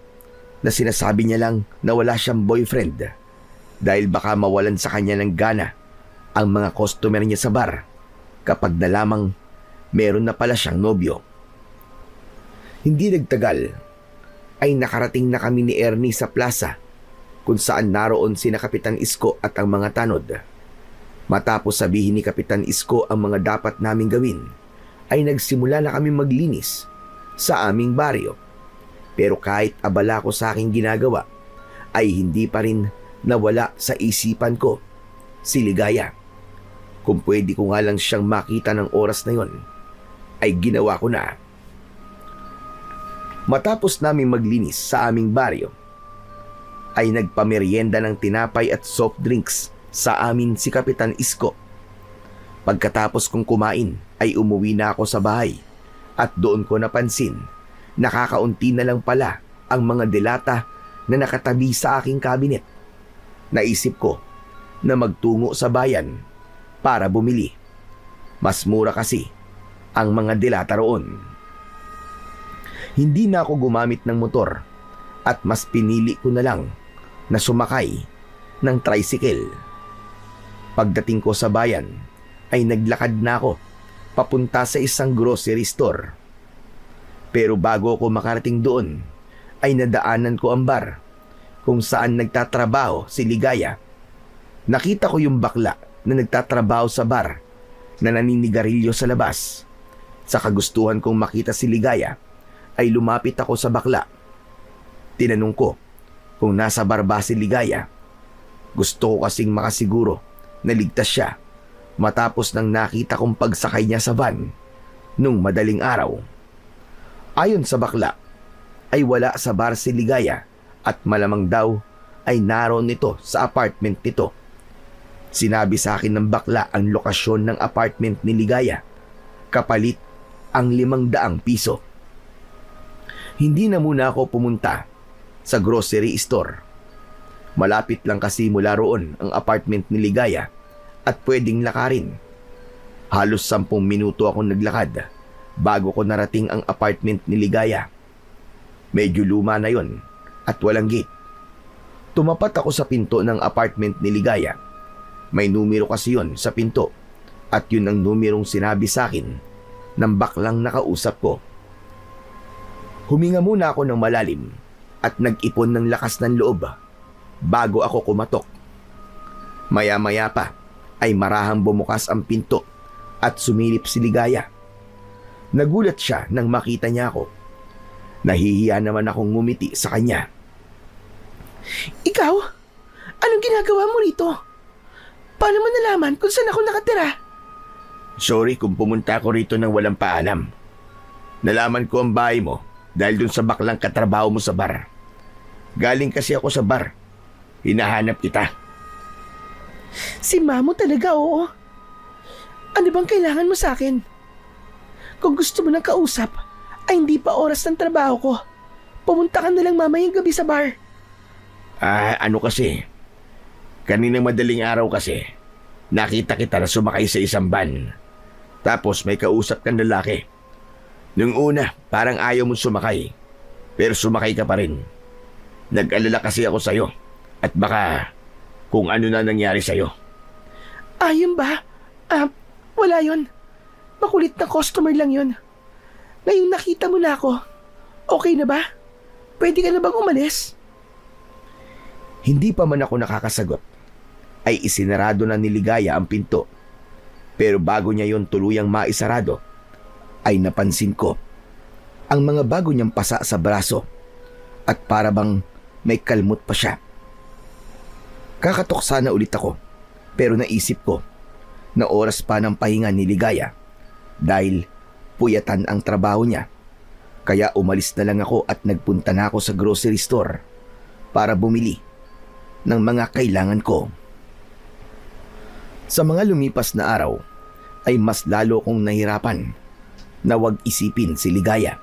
na sinasabi niya lang na wala siyang boyfriend dahil baka mawalan sa kanya ng gana ang mga customer niya sa bar kapag na lamang meron na pala siyang nobyo. Hindi nagtagal ay nakarating na kami ni Ernie sa plaza kung saan naroon sina Kapitan Isko at ang mga tanod. Matapos sabihin ni Kapitan Isko ang mga dapat naming gawin, ay nagsimula na kami maglinis sa aming baryo. Pero kahit abala ko sa aking ginagawa, ay hindi pa rin nawala sa isipan ko si Ligaya. Kung pwede ko nga lang siyang makita ng oras na yon, ay ginawa ko na. Matapos namin maglinis sa aming baryo, ay nagpamerienda ng tinapay at soft drinks sa amin si Kapitan Isko. Pagkatapos kong kumain ay umuwi na ako sa bahay at doon ko napansin na kakaunti na lang pala ang mga delata na nakatabi sa aking kabinet. Naisip ko na magtungo sa bayan para bumili. Mas mura kasi ang mga delata roon. Hindi na ako gumamit ng motor at mas pinili ko na lang na sumakay ng tricycle. Pagdating ko sa bayan ay naglakad na ako papunta sa isang grocery store. Pero bago ako makarating doon ay nadaanan ko ang bar kung saan nagtatrabaho si Ligaya. Nakita ko yung bakla na nagtatrabaho sa bar na naninigarilyo sa labas. Sa kagustuhan kong makita si Ligaya ay lumapit ako sa bakla. Tinanong ko kung nasa bar ba si Ligaya. Gusto ko kasing makasiguro na ligtas siya matapos nang nakita kong pagsakay niya sa van nung madaling araw. Ayon sa bakla, ay wala sa bar si Ligaya at malamang daw ay naroon nito sa apartment nito. Sinabi sa akin ng bakla ang lokasyon ng apartment ni Ligaya. Kapalit ang 500 piso. Hindi na muna ako pumunta sa grocery store. Malapit lang kasi mula roon ang apartment ni Ligaya at pwedeng lakarin. Halos 10 minuto akong naglakad bago ko narating ang apartment ni Ligaya. Medyo luma na yon at walang gate. Tumapat ako sa pinto ng apartment ni Ligaya. May numero kasi yon sa pinto at yun ang numerong sinabi sa akin ng baklang nakausap ko. Huminga muna ako ng malalim at nag-ipon ng lakas ng loob bago ako kumatok. Maya-maya pa ay marahang bumukas ang pinto at sumilip si Ligaya. Nagulat siya nang makita niya ako. Nahihiya naman akong ngumiti sa kanya. Ikaw? Anong ginagawa mo rito? Paano mo nalaman kung saan ako nakatira? Sorry kung pumunta ako rito nang walang paalam. Nalaman ko ang bahay mo dahil dun sa baklang katrabaho mo sa bar. Galing kasi ako sa bar. Hinahanap kita. Si Mamo talaga, oo. Ano bang kailangan mo sa akin? Kung gusto mo ng kausap, ay hindi pa oras ng trabaho ko. Pumunta ka na lang mamayang gabi sa bar. Ano kasi? Kaninang madaling araw kasi, nakita kita na sumakay sa isang van. Tapos may kausap kang lalaki. Nung una, parang ayaw mong sumakay. Pero sumakay ka pa rin. Nag-alala kasi ako sa'yo. At baka kung ano na nangyari sa'yo. Ayun ba? Wala yon. Makulit na customer lang yon. Ngayong nakita mo na ako, okay na ba? Pwede ka na bang umalis? Hindi pa man ako nakakasagot, ay isinarado na ni Ligaya ang pinto. Pero bago niya yon tuluyang maisarado, ay napansin ko ang mga bago niyang pasa sa braso at para bang may kalmot pa siya. Kakatok sana ulit ako pero naisip ko na oras pa ng pahinga ni Ligaya dahil puyatan ang trabaho niya. Kaya umalis na lang ako at nagpunta na ako sa grocery store para bumili ng mga kailangan ko. Sa mga lumipas na araw ay mas lalo kong nahirapan na wag isipin si Ligaya.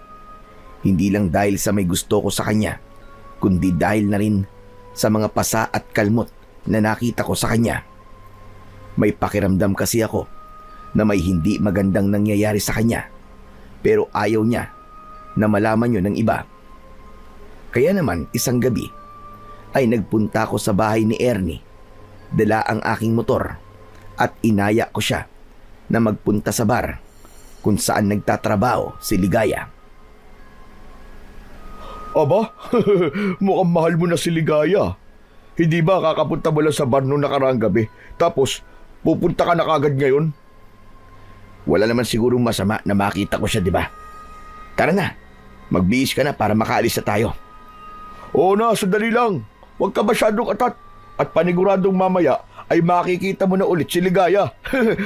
Hindi lang dahil sa may gusto ko sa kanya, kundi dahil na rin sa mga pasa at kalmot na nakita ko sa kanya. May pakiramdam kasi ako na may hindi magandang nangyayari sa kanya, pero ayaw niya na malaman yun ng iba. Kaya naman isang gabi ay nagpunta ako sa bahay ni Ernie, dala ang aking motor at inaya ko siya na magpunta sa bar kung saan nagtatrabaho si Ligaya. Aba, mukhang mahal mo na si Ligaya. Hindi ba kakapunta mo lang sa bar noong nakaraang gabi? Tapos, pupunta ka na kagad ngayon? Wala naman sigurong masama na makita ko siya, di ba? Tara na, magbihis ka na para makaalis na tayo. Oo na, sandali lang. Huwag ka masyadong atat. At paniguradong mamaya ay makikita mo na ulit si Ligaya.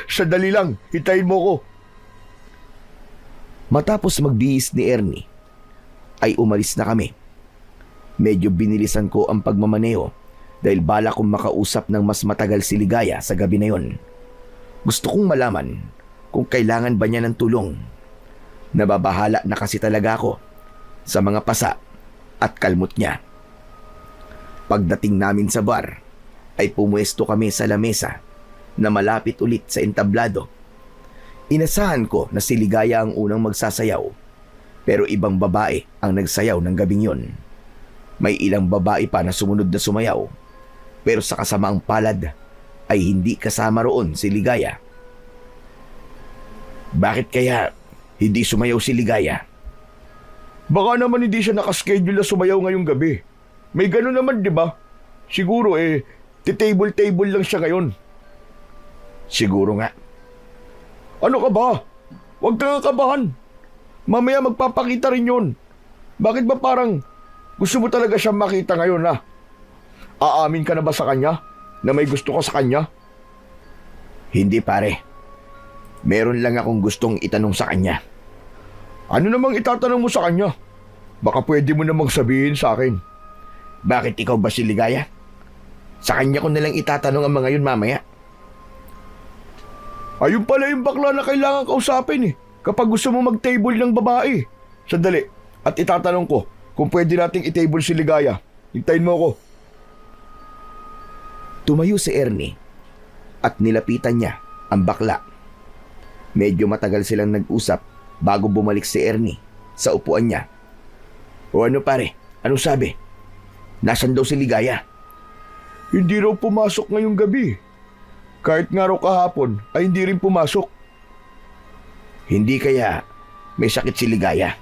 Sandali lang, hintayin mo ko. Matapos magbihis ni Ernie, ay umalis na kami. Medyo binilisan ko ang pagmamaneho dahil bala kong makausap ng mas matagal si Ligaya sa gabi na yon. Gusto kong malaman kung kailangan ba niya ng tulong. Nababahala na kasi talaga ako sa mga pasa at kalmot niya. Pagdating namin sa bar, ay pumuesto kami sa lamesa na malapit ulit sa entablado. Inasahan ko na si Ligaya ang unang magsasayaw, pero ibang babae ang nagsayaw ng gabing yon. May ilang babae pa na sumunod na sumayaw, pero sa kasamaang palad ay hindi kasama roon si Ligaya. Bakit kaya hindi sumayaw si Ligaya? Baka naman hindi siya nakaschedule na sumayaw ngayong gabi. May gano'n naman, di ba? Siguro titable-table lang siya ngayon. Siguro nga. Ano ka ba? Huwag kang kakabahan. Mamaya magpapakita rin yun. Bakit ba parang gusto mo talaga siyang makita ngayon, ha? Aamin ka na ba sa kanya na may gusto ko sa kanya? Hindi, pare. Meron lang akong gustong itanong sa kanya. Ano namang itatanong mo sa kanya? Baka pwede mo namang sabihin sa akin. Bakit ikaw ba si Ligaya? Sa kanya ko nalang itatanong ang mga yun mamaya. Ayun pala yung bakla na kailangan kausapin kapag gusto mo mag-table ng babae. Sandali, at itatanong ko kung pwede nating i-table si Ligaya. Hintayin mo ako. Tumayo si Ernie at nilapitan niya ang bakla. Medyo matagal silang nag-usap bago bumalik si Ernie sa upuan niya. O ano pare, anong sabi? Nasaan daw si Ligaya? Hindi raw pumasok ngayong gabi. Kahit nga raw kahapon ay hindi rin pumasok. Hindi kaya may sakit si Ligaya?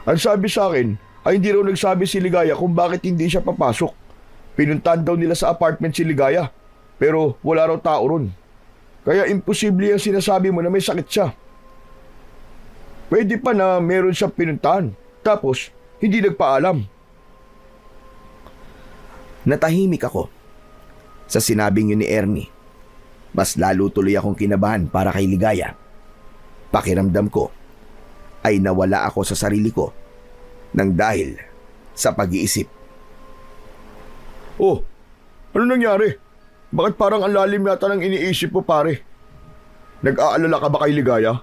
Ang sabi sa akin ay hindi raw nagsabi si Ligaya kung bakit hindi siya papasok. Pinuntahan daw nila sa apartment si Ligaya, pero wala raw tao ron. Kaya imposible yung sinasabi mo na may sakit siya. Pwede pa na meron siyang pinuntahan, tapos hindi nagpaalam. Natahimik ako sa sinabing yun ni Ernie. Mas lalo tuloy akong kinabahan para kay Ligaya. Pakiramdam ko ay nawala ako sa sarili ko nang dahil sa pag-iisip. Oh, ano nangyari? Bakit parang ang lalim yata ng iniisip mo, pare? Nag-aalala ka ba kay Ligaya?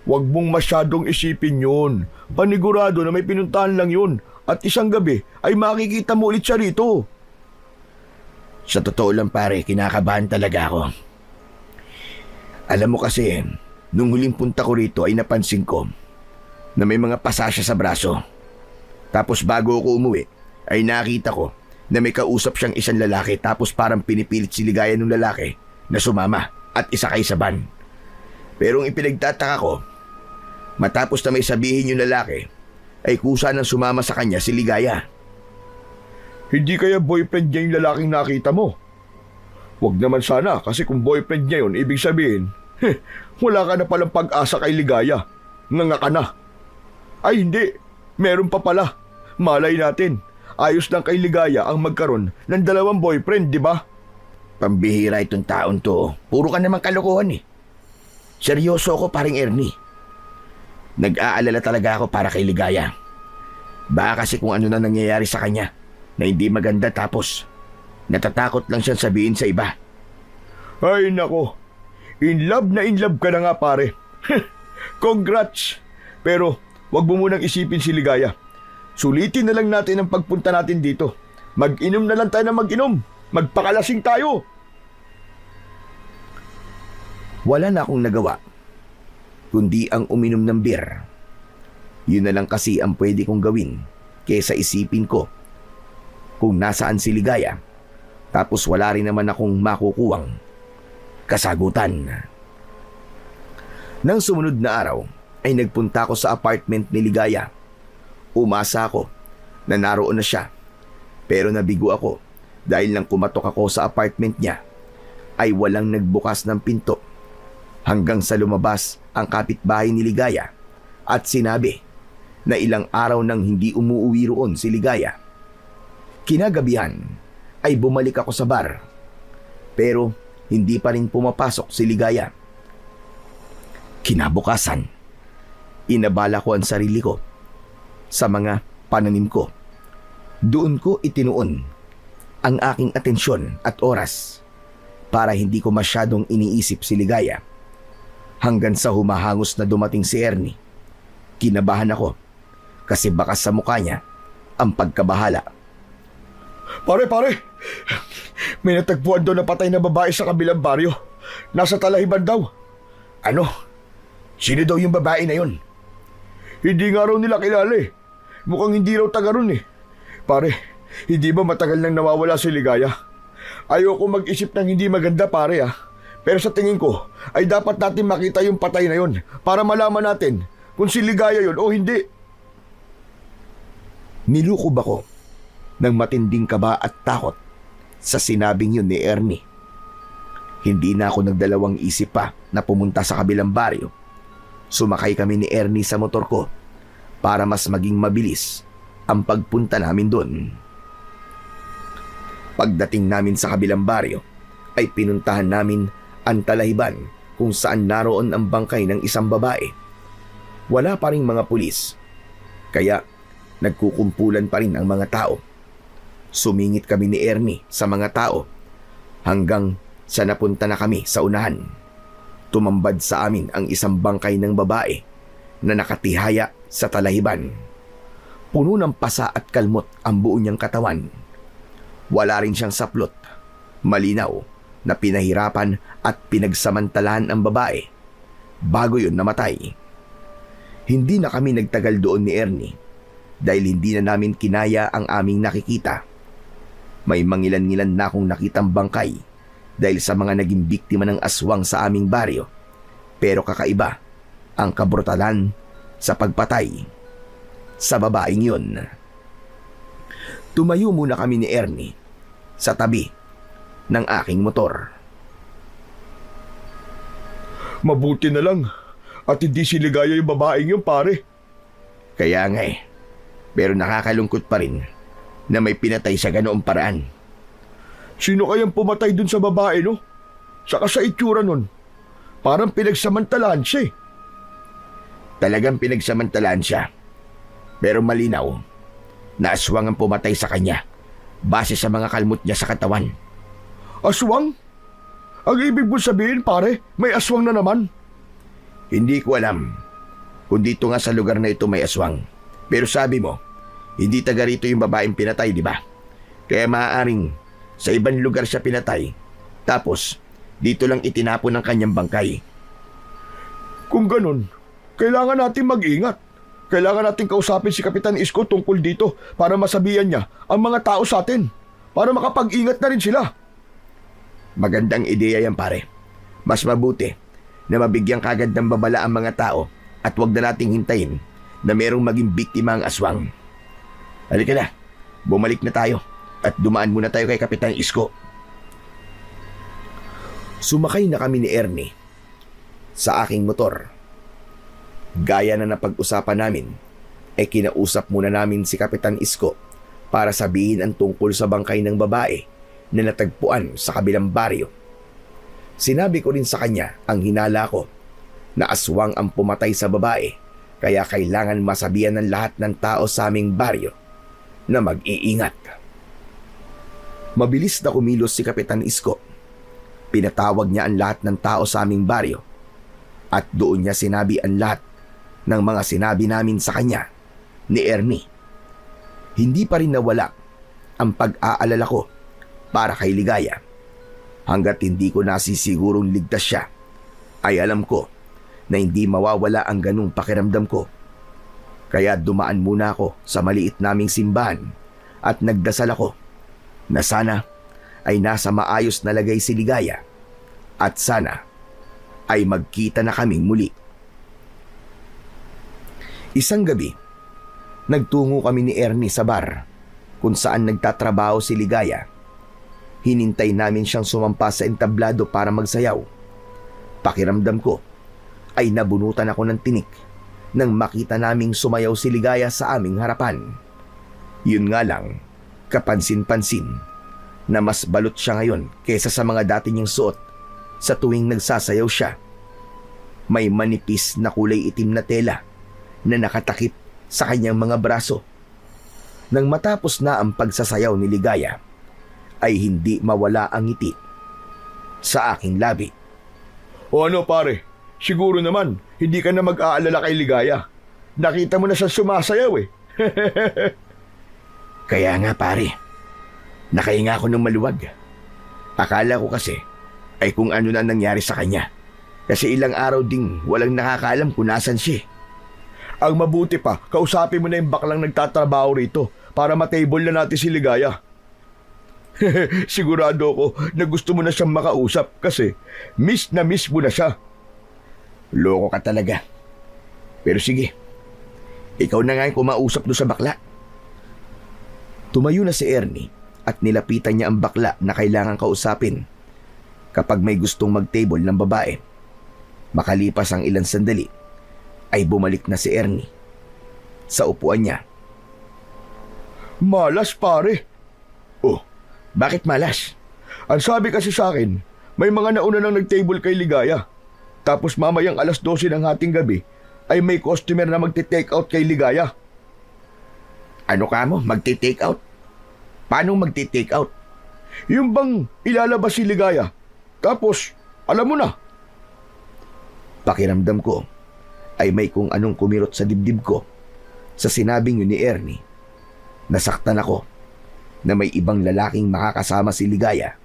Huwag mong masyadong isipin yun. Panigurado na may pinuntahan lang yun. At isang gabi ay makikita mo ulit siya rito. Sa totoo lang pare, kinakabahan talaga ako. Alam mo kasi, nung huling punta ko rito ay napansin ko na may mga pasa siya sa braso. Tapos bago ako umuwi, ay nakita ko na may kausap siyang isang lalaki tapos parang pinipilit si Ligaya ng lalaki na sumama at isakay sa van. Pero ang ipinagtataka ko, matapos na may sabihin yung lalaki, ay kusa nang sumama sa kanya si Ligaya. Hindi kaya boyfriend niya yung lalaking nakita mo? Huwag naman sana kasi kung boyfriend niya yun, ibig sabihin, wala ka na palang pag-asa kay Ligaya. Nganga ka na. Ay hindi, meron pa pala. Malay natin, ayos lang kay Ligaya ang magkaroon ng dalawang boyfriend, di ba? Pambihira itong taon to. Puro ka naman kalokohan eh. Seryoso ako paring Ernie. Nag-aalala talaga ako para kay Ligaya. Baka kasi kung ano na nangyayari sa kanya na hindi maganda tapos natatakot lang siyang sabihin sa iba. Ay nako, in love ka na nga pare. Congrats! Pero wag mo munang isipin si Ligaya. Sulitin na lang natin ang pagpunta natin dito. Mag-inom na lang tayo ng mag-inom. Magpakalasing tayo. Wala na akong nagawa kundi ang uminom ng beer. Yun na lang kasi ang pwede kong gawin kaysa isipin ko kung nasaan si Ligaya tapos wala rin naman akong makukuwang kasagutan. Nang sumunod na araw ay nagpunta ako sa apartment ni Ligaya. Umasa ako na naroon na siya pero nabigo ako Dahil nang kumatok ako sa apartment niya, ay walang nagbukas ng pinto. Hanggang sa lumabas ang kapitbahay ni Ligaya at sinabi na ilang araw nang hindi umuuwi roon si Ligaya. Kinagabihan ay bumalik ako sa bar, pero hindi pa rin pumapasok si Ligaya. Kinabukasan, inabala ko ang sarili ko sa mga pananim ko. Doon ko itinuon ang aking atensyon at oras para hindi ko masyadong iniisip si Ligaya. Hanggang sa humahangos na dumating si Ernie. Kinabahan ako kasi baka sa mukha niya ang pagkabahala. Pare! May natagpuan doon na patay na babae sa kabilang baryo. Nasa Talahiban daw. Ano? Sino daw yung babae na yun? Hindi nga raw nila kilala eh. Mukhang hindi raw taga ron eh. Pare, hindi ba matagal nang nawawala si Ligaya? Ayoko mag-isip ng hindi maganda pare ah. Pero sa tingin ko, ay dapat natin makita yung patay na yun para malaman natin kung si Ligaya yun o hindi. Nilukob ako ng matinding kaba at takot sa sinabing yun ni Ernie. Hindi na ako nagdalawang isip pa na pumunta sa kabilang baryo. Sumakay kami ni Ernie sa motor ko para mas maging mabilis ang pagpunta namin doon. Pagdating namin sa kabilang baryo, ay pinuntahan namin ang Talahiban kung saan naroon ang bangkay ng isang babae. Wala pa ring mga pulis, kaya nagkukumpulan pa rin ang mga tao. Sumingit kami ni Ernie sa mga tao hanggang sa napunta na kami sa unahan. Tumambad sa amin ang isang bangkay ng babae na nakatihaya sa Talahiban. Puno ng pasa at kalmot ang buo niyang katawan. Wala rin siyang saplot. Malinaw na pinahirapan at pinagsamantalahan ang babae bago yun namatay. Hindi na kami nagtagal doon ni Ernie dahil hindi na namin kinaya ang aming nakikita. May mangilan-ngilan na akong nakitang bangkay dahil sa mga naging biktima ng aswang sa aming baryo. Pero kakaiba ang kabrutalan sa pagpatay sa babaeng yun. Tumayo muna kami ni Ernie sa tabi ng aking motor. Mabuti na lang at hindi si Ligaya yung babaeng yun pare. Kaya nga eh. Pero nakakalungkot pa rin na may pinatay sa ganoong paraan. Sino kayang pumatay dun sa babae no? Saka sa itsura nun, parang pinagsamantalahan siya eh. Talagang pinagsamantalahan siya. Pero malinaw na aswang ang pumatay sa kanya base sa mga kalmot niya sa katawan. Aswang? Ang ibig mo sabihin pare, may aswang na naman? Hindi ko alam kung dito nga sa lugar na ito may aswang. Pero sabi mo, hindi taga rito yung babaeng pinatay, di ba? Kaya maaaring sa ibang lugar siya pinatay, tapos dito lang itinapon ang kanyang bangkay. Kung ganun, kailangan natin mag-ingat. Kailangan natin kausapin si Kapitan Isko tungkol dito para masabihan niya ang mga tao sa atin, para makapag-ingat na rin sila. Magandang ideya yan pare. Mas mabuti na mabigyan kagad ng babala ang mga tao at huwag na nating hintayin na merong maging biktima ang aswang. Halika na, bumalik na tayo at dumaan muna tayo kay Kapitan Isko. Sumakay na kami ni Ernie sa aking motor. Gaya na napag-usapan namin, kinausap muna namin si Kapitan Isko para sabihin ang tungkol sa bangkay ng babae na natagpuan sa kabilang baryo. Sinabi ko rin sa kanya ang hinala ko na aswang ang pumatay sa babae, kaya kailangan masabihan ng lahat ng tao sa aming baryo na mag-iingat. Mabilis na kumilos si Kapitan Isko. Pinatawag niya ang lahat ng tao sa aming baryo at doon niya sinabi ang lahat ng mga sinabi namin sa kanya ni Ernie. Hindi pa rin nawala ang pag-aalala ko para kay Ligaya. Hanggat hindi ko nasisigurong ligtas siya, ay alam ko na hindi mawawala ang ganung pakiramdam ko. Kaya dumaan muna ako sa maliit naming simbahan at nagdasal ako na sana ay nasa maayos na lagay si Ligaya at sana ay magkita na kaming muli. Isang gabi, nagtungo kami ni Ernie sa bar kung saan nagtatrabaho si Ligaya. Hinintay namin siyang sumampa sa entablado para magsayaw. Pakiramdam ko ay nabunutan ako ng tinik nang makita naming sumayaw si Ligaya sa aming harapan. Yun nga lang, kapansin-pansin na mas balot siya ngayon kaysa sa mga dati niyang suot sa tuwing nagsasayaw siya. May manipis na kulay itim na tela na nakatakip sa kanyang mga braso. Nang matapos na ang pagsasayaw ni Ligaya, ay hindi mawala ang ngiti sa aking labi. O ano pare, siguro naman, hindi ka na mag-aalala kay Ligaya. Nakita mo na siya sumasayaw eh. Kaya nga pare, nakahinga ako ng maluwag. Akala ko kasi ay kung ano na nangyari sa kanya. Kasi ilang araw ding walang nakakaalam kung nasan siya. Ang mabuti pa, kausapin mo na yung baklang nagtatrabaho rito para matable na natin si Ligaya. Sigurado ko na gusto mo na siyang makausap kasi miss mo na siya. Loko ka talaga. Pero sige, ikaw na nga yung kumausap doon sa bakla. Tumayo na si Ernie at nilapitan niya ang bakla na kailangan kausapin kapag may gustong mag-table ng babae. Makalipas ang ilang sandali, ay bumalik na si Ernie sa upuan niya. Malas pare. Oh, bakit malas? Ang sabi kasi sa akin, may mga nauna nang nag-table kay Ligaya. Tapos mamayang 12:00 ng hating gabi, ay may customer na magti-take out kay Ligaya. Ano ka mo? Magti-take out? Paano magti-take out? Yung bang ilalabas si Ligaya. Tapos, alam mo na. Pakiramdam ko ay may kung anong kumirot sa dibdib ko sa sinabing yun ni Ernie. Nasaktan ako na may ibang lalaking makakasama si Ligaya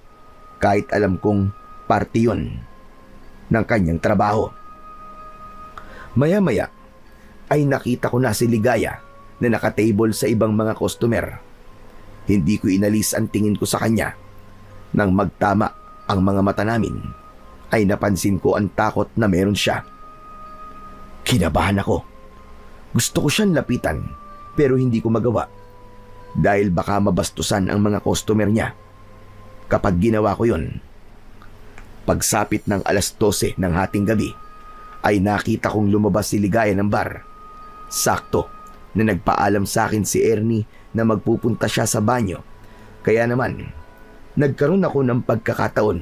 kahit alam kong parte yun ng kanyang trabaho. Maya-maya ay nakita ko na si Ligaya na nakatable sa ibang mga customer. Hindi ko inalis ang tingin ko sa kanya. Nang magtama ang mga mata namin, ay napansin ko ang takot na meron siya. Kinabahan ako. Gusto ko siyang lapitan pero hindi ko magawa dahil baka mabastusan ang mga customer niya. Kapag ginawa ko yun, pagsapit ng 12:00 ng hating gabi, ay nakita kong lumabas si Ligaya ng bar. Sakto na nagpaalam sa akin si Ernie na magpupunta siya sa banyo. Kaya naman, nagkaroon ako ng pagkakataon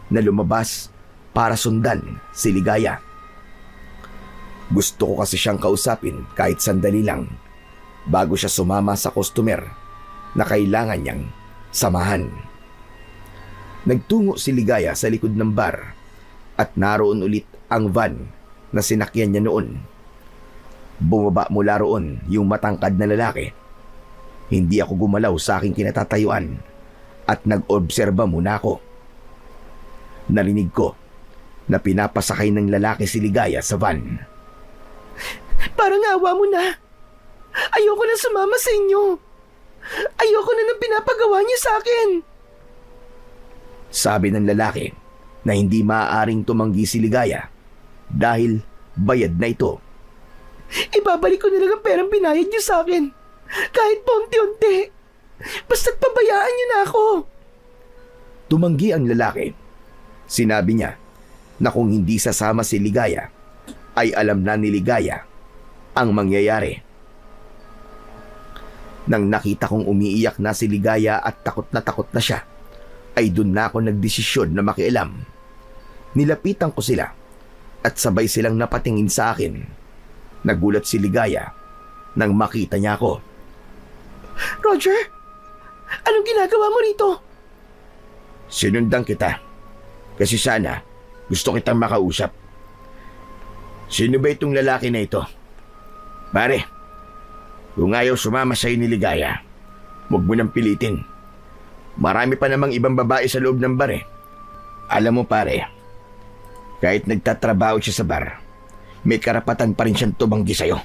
na lumabas para sundan si Ligaya. Gusto ko kasi siyang kausapin kahit sandali lang bago siya sumama sa customer na kailangan niyang samahan. Nagtungo si Ligaya sa likod ng bar at naroon ulit ang van na sinakyan niya noon. Bumaba mula roon yung matangkad na lalaki. Hindi ako gumalaw sa aking kinatatayuan at nag-obserba muna ako. Narinig ko na pinapasakay ng lalaki si Ligaya sa van. Parang awa mo na. Ayoko na sumama sa inyo. Ayoko na nang pinapagawa niyo sa akin. Sabi ng lalaki na hindi maaaring tumanggi si Ligaya dahil bayad na ito. Ibabalik ko na lang ang perang binayad niyo sa akin. Kahit pa unti-unti. Basta't pabayaan niyo na ako. Tumanggi ang lalaki. Sinabi niya na kung hindi sasama si Ligaya, ay alam na ni Ligaya ang mangyayari. Nang nakita kong umiiyak na si Ligaya at takot na siya, ay dun na ako nagdesisyon na makialam. Nilapitan ko sila at sabay silang napatingin sa akin. Nagulat si Ligaya nang makita niya ako. Roger, anong ginagawa mo rito? Sinundan kita kasi sana gusto kitang makausap. Sino ba itong lalaki na ito? Pare, kung ayaw sumama sa'yo ni Ligaya, huwag mo nang pilitin. Marami pa namang ibang babae sa loob ng bar eh. Alam mo pare, kahit nagtatrabaho siya sa bar, may karapatan pa rin siyang tumanggi sa'yo.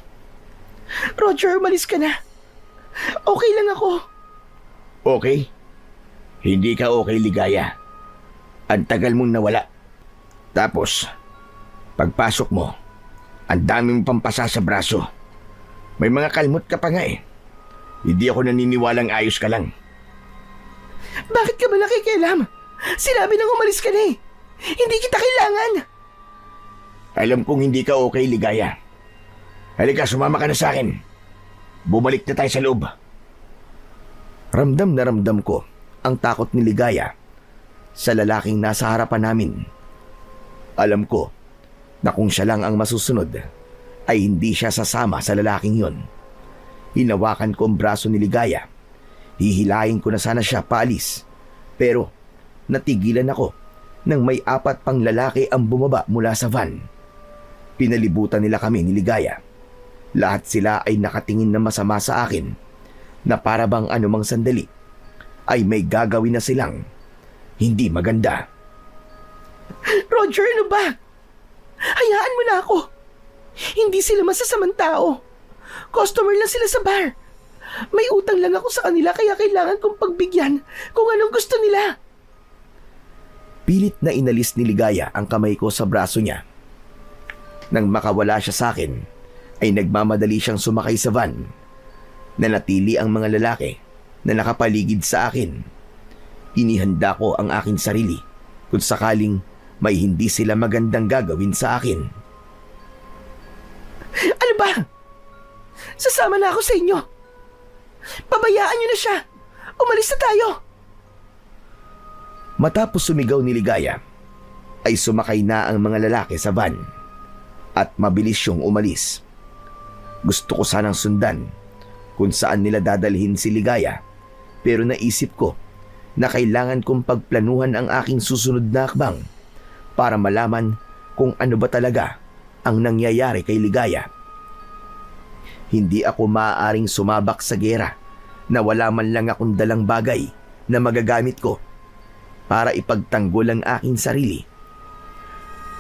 Roger, umalis ka na. Okay lang ako. Okay? Hindi ka okay, Ligaya. Ang tagal mong nawala. Tapos, pagpasok mo, ang dami mong pampasa sa braso. May mga kalmot ka pa nga eh. Hindi ako naniniwalang ayos ka lang. Bakit ka ba nakikialam? Sinabi nang umalis ka na eh. Hindi kita kailangan. Alam kong hindi ka okay, Ligaya. Halika, sumama ka na sa akin. Bumalik na tayo sa loob. Ramdam na ramdam ko ang takot ni Ligaya sa lalaking nasa harapan namin. Alam ko na kung siya lang ang masusunod, ay hindi siya sasama sa lalaking yon. Hinawakan ko ang braso ni Ligaya. Hihilahin ko na sana siya paalis. Pero natigilan ako nang may 4 pang lalaki ang bumaba mula sa van. Pinalibutan nila kami ni Ligaya. Lahat sila ay nakatingin na masama sa akin, na para bang anumang sandali ay may gagawin na silang hindi maganda. Roger, ano ba? Hayaan mo na ako. Hindi sila masasamang tao. Customer lang sila sa bar. May utang lang ako sa kanila kaya kailangan kong pagbigyan kung anong gusto nila. Pilit na inalis ni Ligaya ang kamay ko sa braso niya. Nang makawala siya sa akin, ay nagmamadali siyang sumakay sa van. Nanatili ang mga lalaki na nakapaligid sa akin. Inihanda ko ang aking sarili kung sakaling may hindi sila magandang gagawin sa akin. Ano ba? Sasama na ako sa inyo. Pabayaan niyo na siya. Umalis na tayo. Matapos sumigaw ni Ligaya, ay sumakay na ang mga lalaki sa van at mabilis siyang umalis. Gusto ko sanang sundan kung saan nila dadalhin si Ligaya, pero naisip ko na kailangan kong pagplanuhan ang aking susunod na hakbang para malaman kung ano ba talaga ang nangyayari kay Ligaya. Hindi ako maaaring sumabak sa gera na wala man lang akong dalang bagay na magagamit ko para ipagtanggol ang aking sarili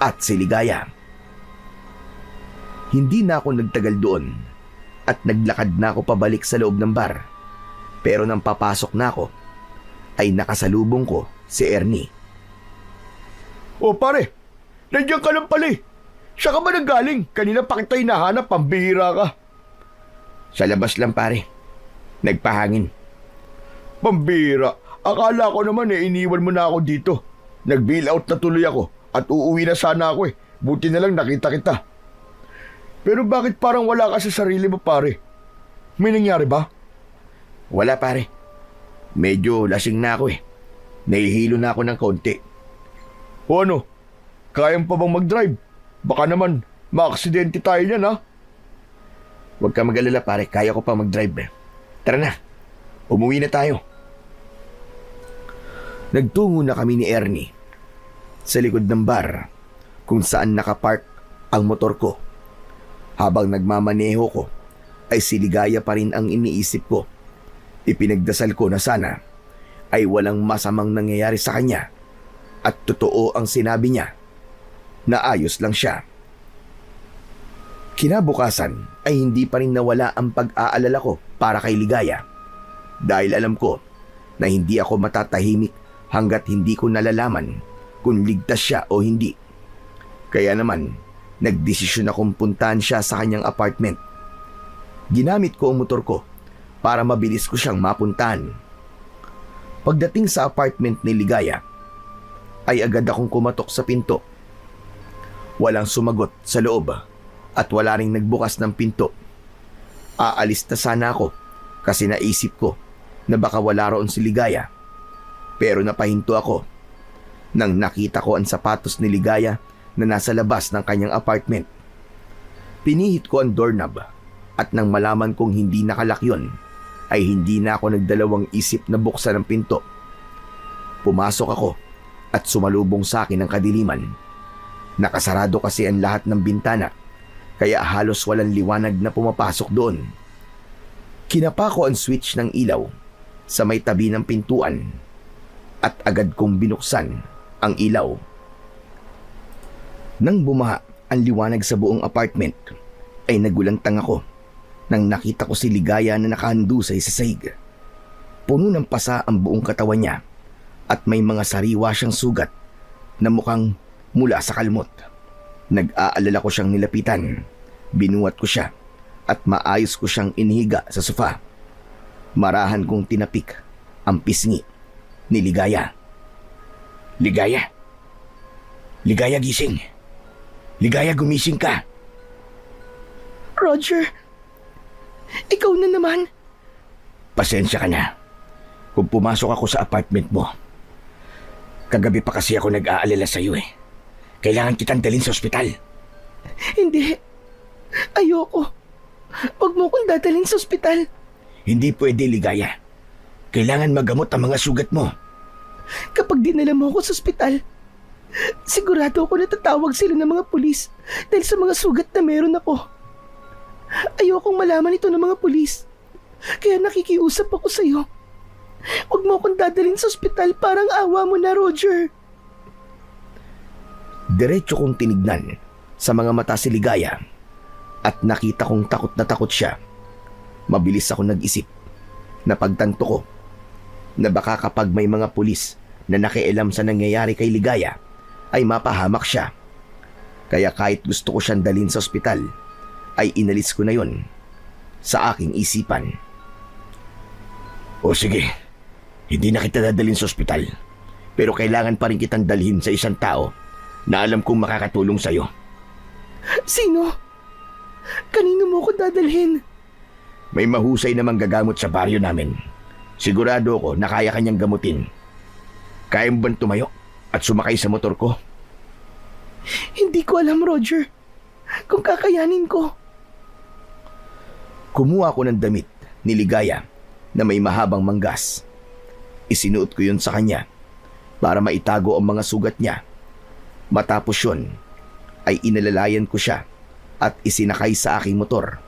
at si Ligaya. Hindi na ako nagtagal doon at naglakad na ako pabalik sa loob ng bar. Pero nang papasok na ako, ay nakasalubong ko si Ernie. O pare, nandiyan ka lang pala eh. Siya ka ba nanggaling? Kanina pa kita hinahanap, pambihira ka. Sa labas lang pare, nagpahangin. Pambihira, akala ko naman iniwan mo na ako dito. Nag-bail out na tuloy ako at uuwi na sana ako eh. Buti na lang nakita kita. Pero bakit parang wala ka sa sarili mo pare? May nangyari ba? Wala pare, medyo lasing na ako eh. Nahihilo na ako ng konti. O ano, kayang pa bang mag-drive? Baka naman maaksidente tayo niyan ha? Huwag ka mag-alala pare, kaya ko pa mag-drive. Tara na, umuwi na tayo. Nagtungo na kami ni Ernie sa likod ng bar kung saan nakapark ang motor ko. Habang nagmamaneho ko, ay si Ligaya pa rin ang iniisip ko. Ipinagdasal ko na sana ay walang masamang nangyayari sa kanya at totoo ang sinabi niya na ayos lang siya. Kinabukasan ay hindi pa rin nawala ang pag-aalala ko para kay Ligaya dahil alam ko na hindi ako matatahimik hanggat hindi ko nalalaman kung ligtas siya o hindi. Kaya naman, nagdesisyon akong puntahan siya sa kanyang apartment. Ginamit ko ang motor ko para mabilis ko siyang mapuntahan. Pagdating sa apartment ni Ligaya, ay agad akong kumatok sa pinto. Walang sumagot sa loob at wala ring nagbukas ng pinto. Aalis na sana ako kasi naisip ko na baka wala roon si Ligaya. Pero napahinto ako nang nakita ko ang sapatos ni Ligaya na nasa labas ng kanyang apartment. Pinihit ko ang doorknob at nang malaman kong hindi nakalak yun, ay hindi na ako nagdalawang isip na buksan ang pinto. Pumasok ako at sumalubong sa akin ang kadiliman. Nakasarado kasi ang lahat ng bintana, kaya halos walang liwanag na pumapasok doon. Kinapa ko ang switch ng ilaw sa may tabi ng pintuan at agad kong binuksan ang ilaw. Nang bumaha ang liwanag sa buong apartment, ay nagulantang ako nang nakita ko si Ligaya na nakahandusay sa sahig. Puno ng pasa ang buong katawan niya at may mga sariwa siyang sugat na mukhang mula sa kalmot. Nag-aalala ko siyang nilapitan, binuhat ko siya at maayos ko siyang inihiga sa sofa. Marahan kong tinapik ang pisngi ni Ligaya. Ligaya? Ligaya, gising. Ligaya, gumising ka. Roger, ikaw na naman. Pasensya ka na. Kung pumasok ako sa apartment mo, kagabi pa kasi ako nag-aalala sa'yo eh. Kailangan kitang dalhin sa ospital. Hindi. Ayoko. Huwag mo kong dadalhin sa ospital. Hindi pwede, Ligaya. Kailangan magamot ang mga sugat mo. Kapag dinala mo ako sa ospital, sigurado ako na tatawag sila ng mga pulis dahil sa mga sugat na meron ako. Ayokong malaman ito ng mga pulis. Kaya nakikiusap ako sa iyo. Huwag mo akong dadalhin sa ospital, parang awa mo na, Roger. Diretso kong tinignan sa mga mata si Ligaya at nakita kong takot na takot siya. Mabilis ako nag-isip na pagtanto ko na baka kapag may mga pulis na nakialam sa nangyayari kay Ligaya ay mapahamak siya. Kaya kahit gusto ko siyang dalhin sa ospital, ay inalis ko na yon sa aking isipan. O sige, hindi na kita dadalhin sa ospital. Pero kailangan pa rin kitang dalhin sa isang tao na alam kong makakatulong sa'yo. Sino? Kanino mo ko dadalhin? May mahusay namang gagamot sa baryo namin. Sigurado ako na kaya kanyang gamutin. Kaya mo bang tumayo at sumakay sa motor ko? Hindi ko alam, Roger. Kung kakayanin ko. Kumuha ko ng damit ni Ligaya na may mahabang manggas. Isinuot ko yun sa kanya para maitago ang mga sugat niya. Matapos yun, ay inalalayan ko siya at isinakay sa aking motor.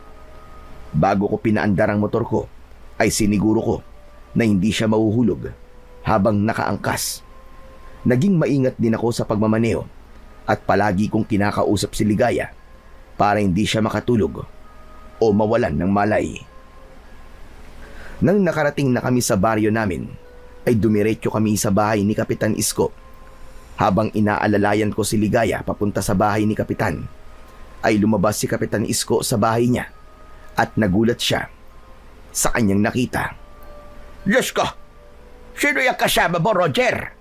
Bago ko pinaandar ang motor ko, ay siniguro ko na hindi siya mahuhulog habang nakaangkas. Naging maingat din ako sa pagmamaneo at palagi kong kinakausap si Ligaya para hindi siya makatulog o mawalan ng malay. Nang nakarating na kami sa baryo namin, ay dumiretso kami sa bahay ni Kapitan Isko. Habang inaalalayan ko si Ligaya papunta sa bahay ni Kapitan, ay lumabas si Kapitan Isko sa bahay niya at nagulat siya sa kanyang nakita. Diyos ko! Sino yung kasama mo, Roger?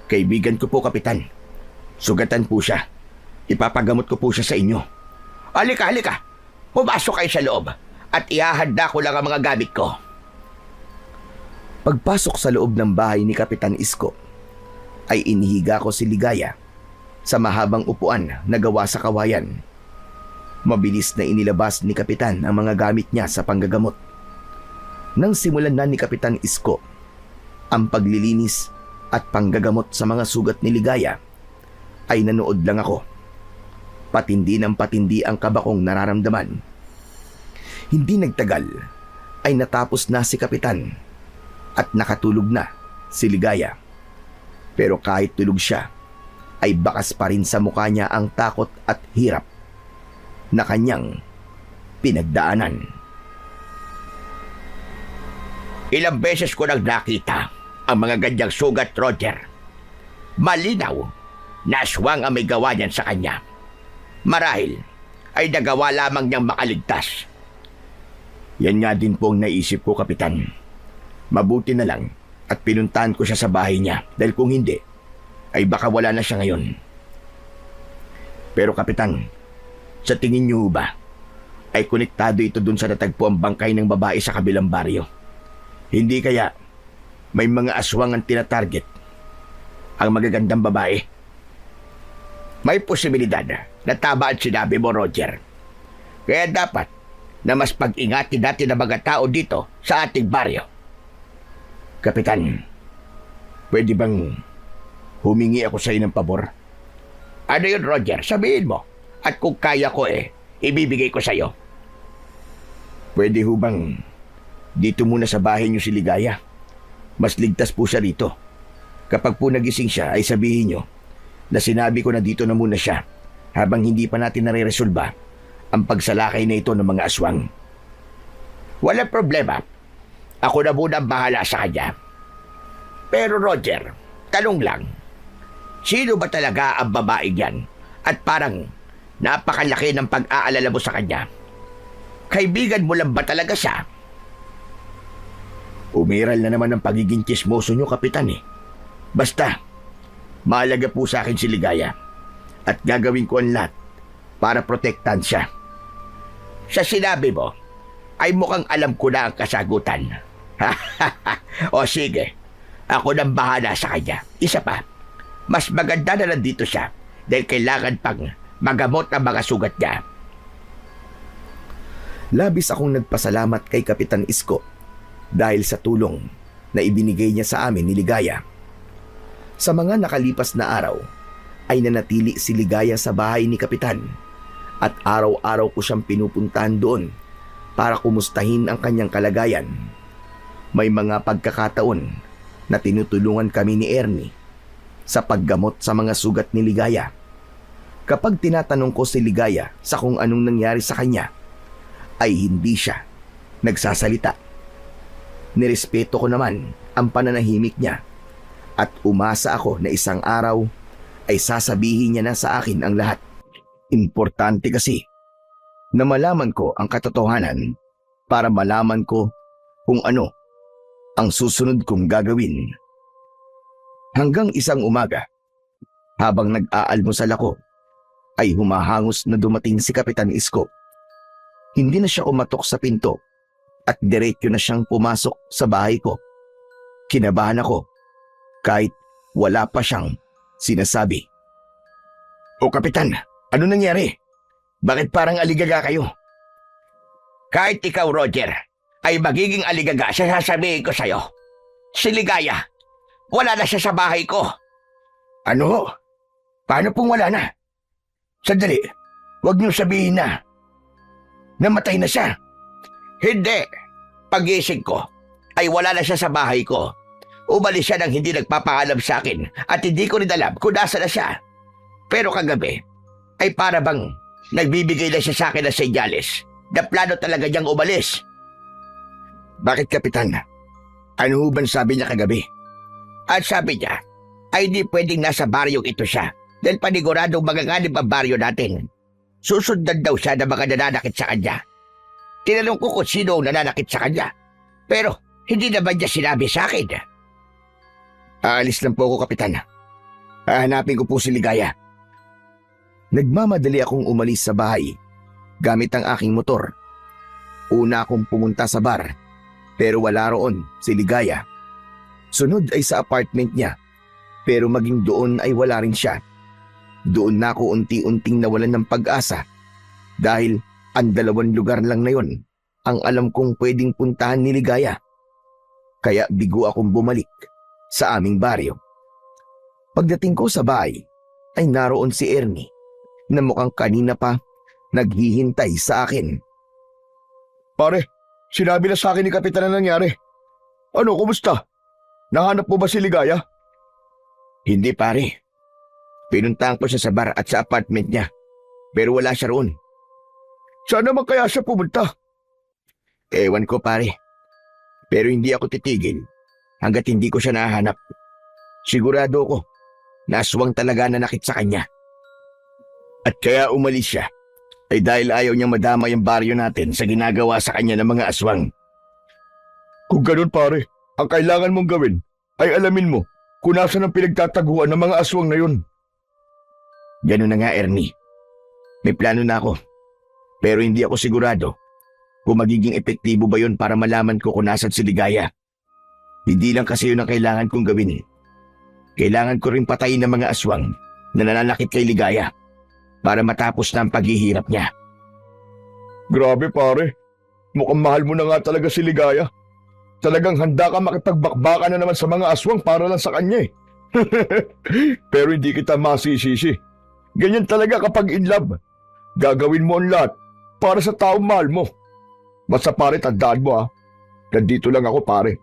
Kaibigan ko po, Kapitan. Sugatan po siya. Ipapagamot ko po siya sa inyo. Halika, halika! Pumasok kayo sa loob at ihahanda ko lang ang mga gamit ko. Pagpasok sa loob ng bahay ni Kapitan Isko, ay inihiga ko si Ligaya sa mahabang upuan na gawa sa kawayan. Mabilis na inilabas ni Kapitan ang mga gamit niya sa panggagamot. Nang simulan na ni Kapitan Isko ang paglilinis at panggagamot sa mga sugat ni Ligaya, ay nanood lang ako. Patindi ng patindi ang kaba kong nararamdaman. Hindi nagtagal ay natapos na si Kapitan at nakatulog na si Ligaya. Pero kahit tulog siya, ay bakas pa rin sa mukha niya ang takot at hirap na kanyang pinagdaanan. Ilang beses ko nang nakita ang mga ganyang sugat, Roger. Malinaw na aswang ang may gawa niyan sa kanya. Marahil ay nagawa lamang niyang makaligtas. Yan nga din po ang naisip ko, Kapitan. Mabuti na lang at pinuntahan ko siya sa bahay niya dahil kung hindi, ay baka wala na siya ngayon. Pero Kapitan, sa tingin niyo ba, ay konektado ito dun sa natagpo ang bangkay ng babae sa kabilang baryo? Hindi kaya may mga aswang ang tinatarget ang magagandang babae? May posibilidad na tama ang sinabi mo, Roger. Kaya dapat na mas pag-ingatin natin ang mga tao dito sa ating baryo. Kapitan, pwede bang humingi ako sa inyo ng pabor? Ano yun, Roger? Sabihin mo. At kung kaya ko ibibigay ko sa'yo. Pwede ho bang dito muna sa bahay niyo si Ligaya? Mas ligtas po siya rito. Kapag po nagising siya ay sabihin niyo na sinabi ko na dito na muna siya habang hindi pa natin nare-resolba ang pagsalakay na ito ng mga aswang. Walang problema. Ako na muna ang bahala sa kanya. Pero Roger, tanong lang. Sino ba talaga ang babae yan? At parang napakalaki ng pag-aalala mo sa kanya. Kaibigan mo lang ba talaga siya? Umiral na naman ang pagiging tsismoso nyo, Kapitan eh. Basta, mahalaga po sa akin si Ligaya at gagawin ko ang lahat para protektahan siya. Sa sinabi mo, ay mukhang alam ko na ang kasagutan. O sige, ako nang bahala sa kanya. Isa pa, mas maganda na nandito siya dahil kailangan pang magamot ang mga sugat niya. Labis akong nagpasalamat kay Kapitan Isko dahil sa tulong na ibinigay niya sa amin ni Ligaya. Sa mga nakalipas na araw ay nanatili si Ligaya sa bahay ni Kapitan at araw-araw ko siyang pinupuntahan doon para kumustahin ang kanyang kalagayan. May mga pagkakataon na tinutulungan kami ni Ernie sa paggamot sa mga sugat ni Ligaya. Kapag tinatanong ko si Ligaya sa kung anong nangyari sa kanya, ay hindi siya nagsasalita. Nirespeto ko naman ang pananahimik niya at umasa ako na isang araw ay sasabihin niya na sa akin ang lahat. Importante kasi na malaman ko ang katotohanan para malaman ko kung ano ang susunod kong gagawin. Hanggang isang umaga, habang nag-aalmusal ako, ay humahangos na dumating si Kapitan Isko. Hindi na siya umatok sa pinto at diretso na siyang pumasok sa bahay ko. Kinabahan ako kahit wala pa siyang sinasabi. O Kapitan, ano nangyari? Bakit parang aligaga kayo? Kahit ikaw, Roger, ay magiging aligaga sa sasabihin ko sa'yo. Si Ligaya, wala na siya sa bahay ko. Ano? Paano pong wala na? Sandali, huwag niyo sabihin na namatay na siya. Hindi. Pagising ko, ay wala na siya sa bahay ko. Umalis siya nang hindi nagpapaalam sa akin at hindi ko rin alam kung nasa na siya. Pero kagabi, ay para bang nagbibigay na siya sa akin ng senyales na plano talaga niyang umalis. Bakit, Kapitan? Ano ho bang sabi niya kagabi? At sabi niya, ay di pwedeng nasa baryong ito siya dahil paniguradong magaganib ang baryo natin. Susundan daw siya na mga nananakit sa kanya. Tinanong ko kung sino ang nananakit sa kanya. Pero hindi naman niya sinabi sa akin. Aalis lang po ako, Kapitan. Hahanapin ko po si Ligaya. Nagmamadali akong umalis sa bahay gamit ang aking motor. Una akong pumunta sa bar pero wala roon si Ligaya. Sunod ay sa apartment niya pero maging doon ay wala rin siya. Doon na ako unti-unting nawalan ng pag-asa dahil ang 2 lugar lang na yon ang alam kong pwedeng puntahan ni Ligaya. Kaya bigo akong bumalik sa aming baryo. Pagdating ko sa bahay ay naroon si Ernie na mukhang kanina pa naghihintay sa akin. Pare, sinabi na sa akin ni Kapitan na nangyari. Ano, kumusta? Nahanap mo ba si Ligaya? Hindi, pare. Pinuntahan ko siya sa bar at sa apartment niya. Pero wala siya roon. Saan naman kaya siya pumunta? Ewan ko, pare. Pero hindi ako titigil hanggat hindi ko siya nahanap. Sigurado ko na aswang talaga nanakit sa kanya. At kaya umalis siya ay dahil ayaw niyang madamay ang baryo natin sa ginagawa sa kanya ng mga aswang. Kung ganun, pare, ang kailangan mong gawin ay alamin mo kung nasaan ang pinagtataguan ng mga aswang na yun. Ganun na nga, Ernie. May plano na ako. Pero hindi ako sigurado kung magiging epektibo ba yun para malaman ko kung nasan si Ligaya. Hindi lang kasi yun ang kailangan kong gawin. Kailangan ko rin patayin ng mga aswang na nananakit kay Ligaya para matapos na ang paghihirap niya. Grabe, pare. Mukhang mahal mo na nga talaga si Ligaya. Talagang handa ka makipagbakbakan na naman sa mga aswang para lang sa kanya eh. Pero hindi kita masisisi. Ganyan talaga kapag in love. Gagawin mo ang lahat para sa taong mahal mo. Basta pare, tandaan mo ha. Nandito lang ako, pare.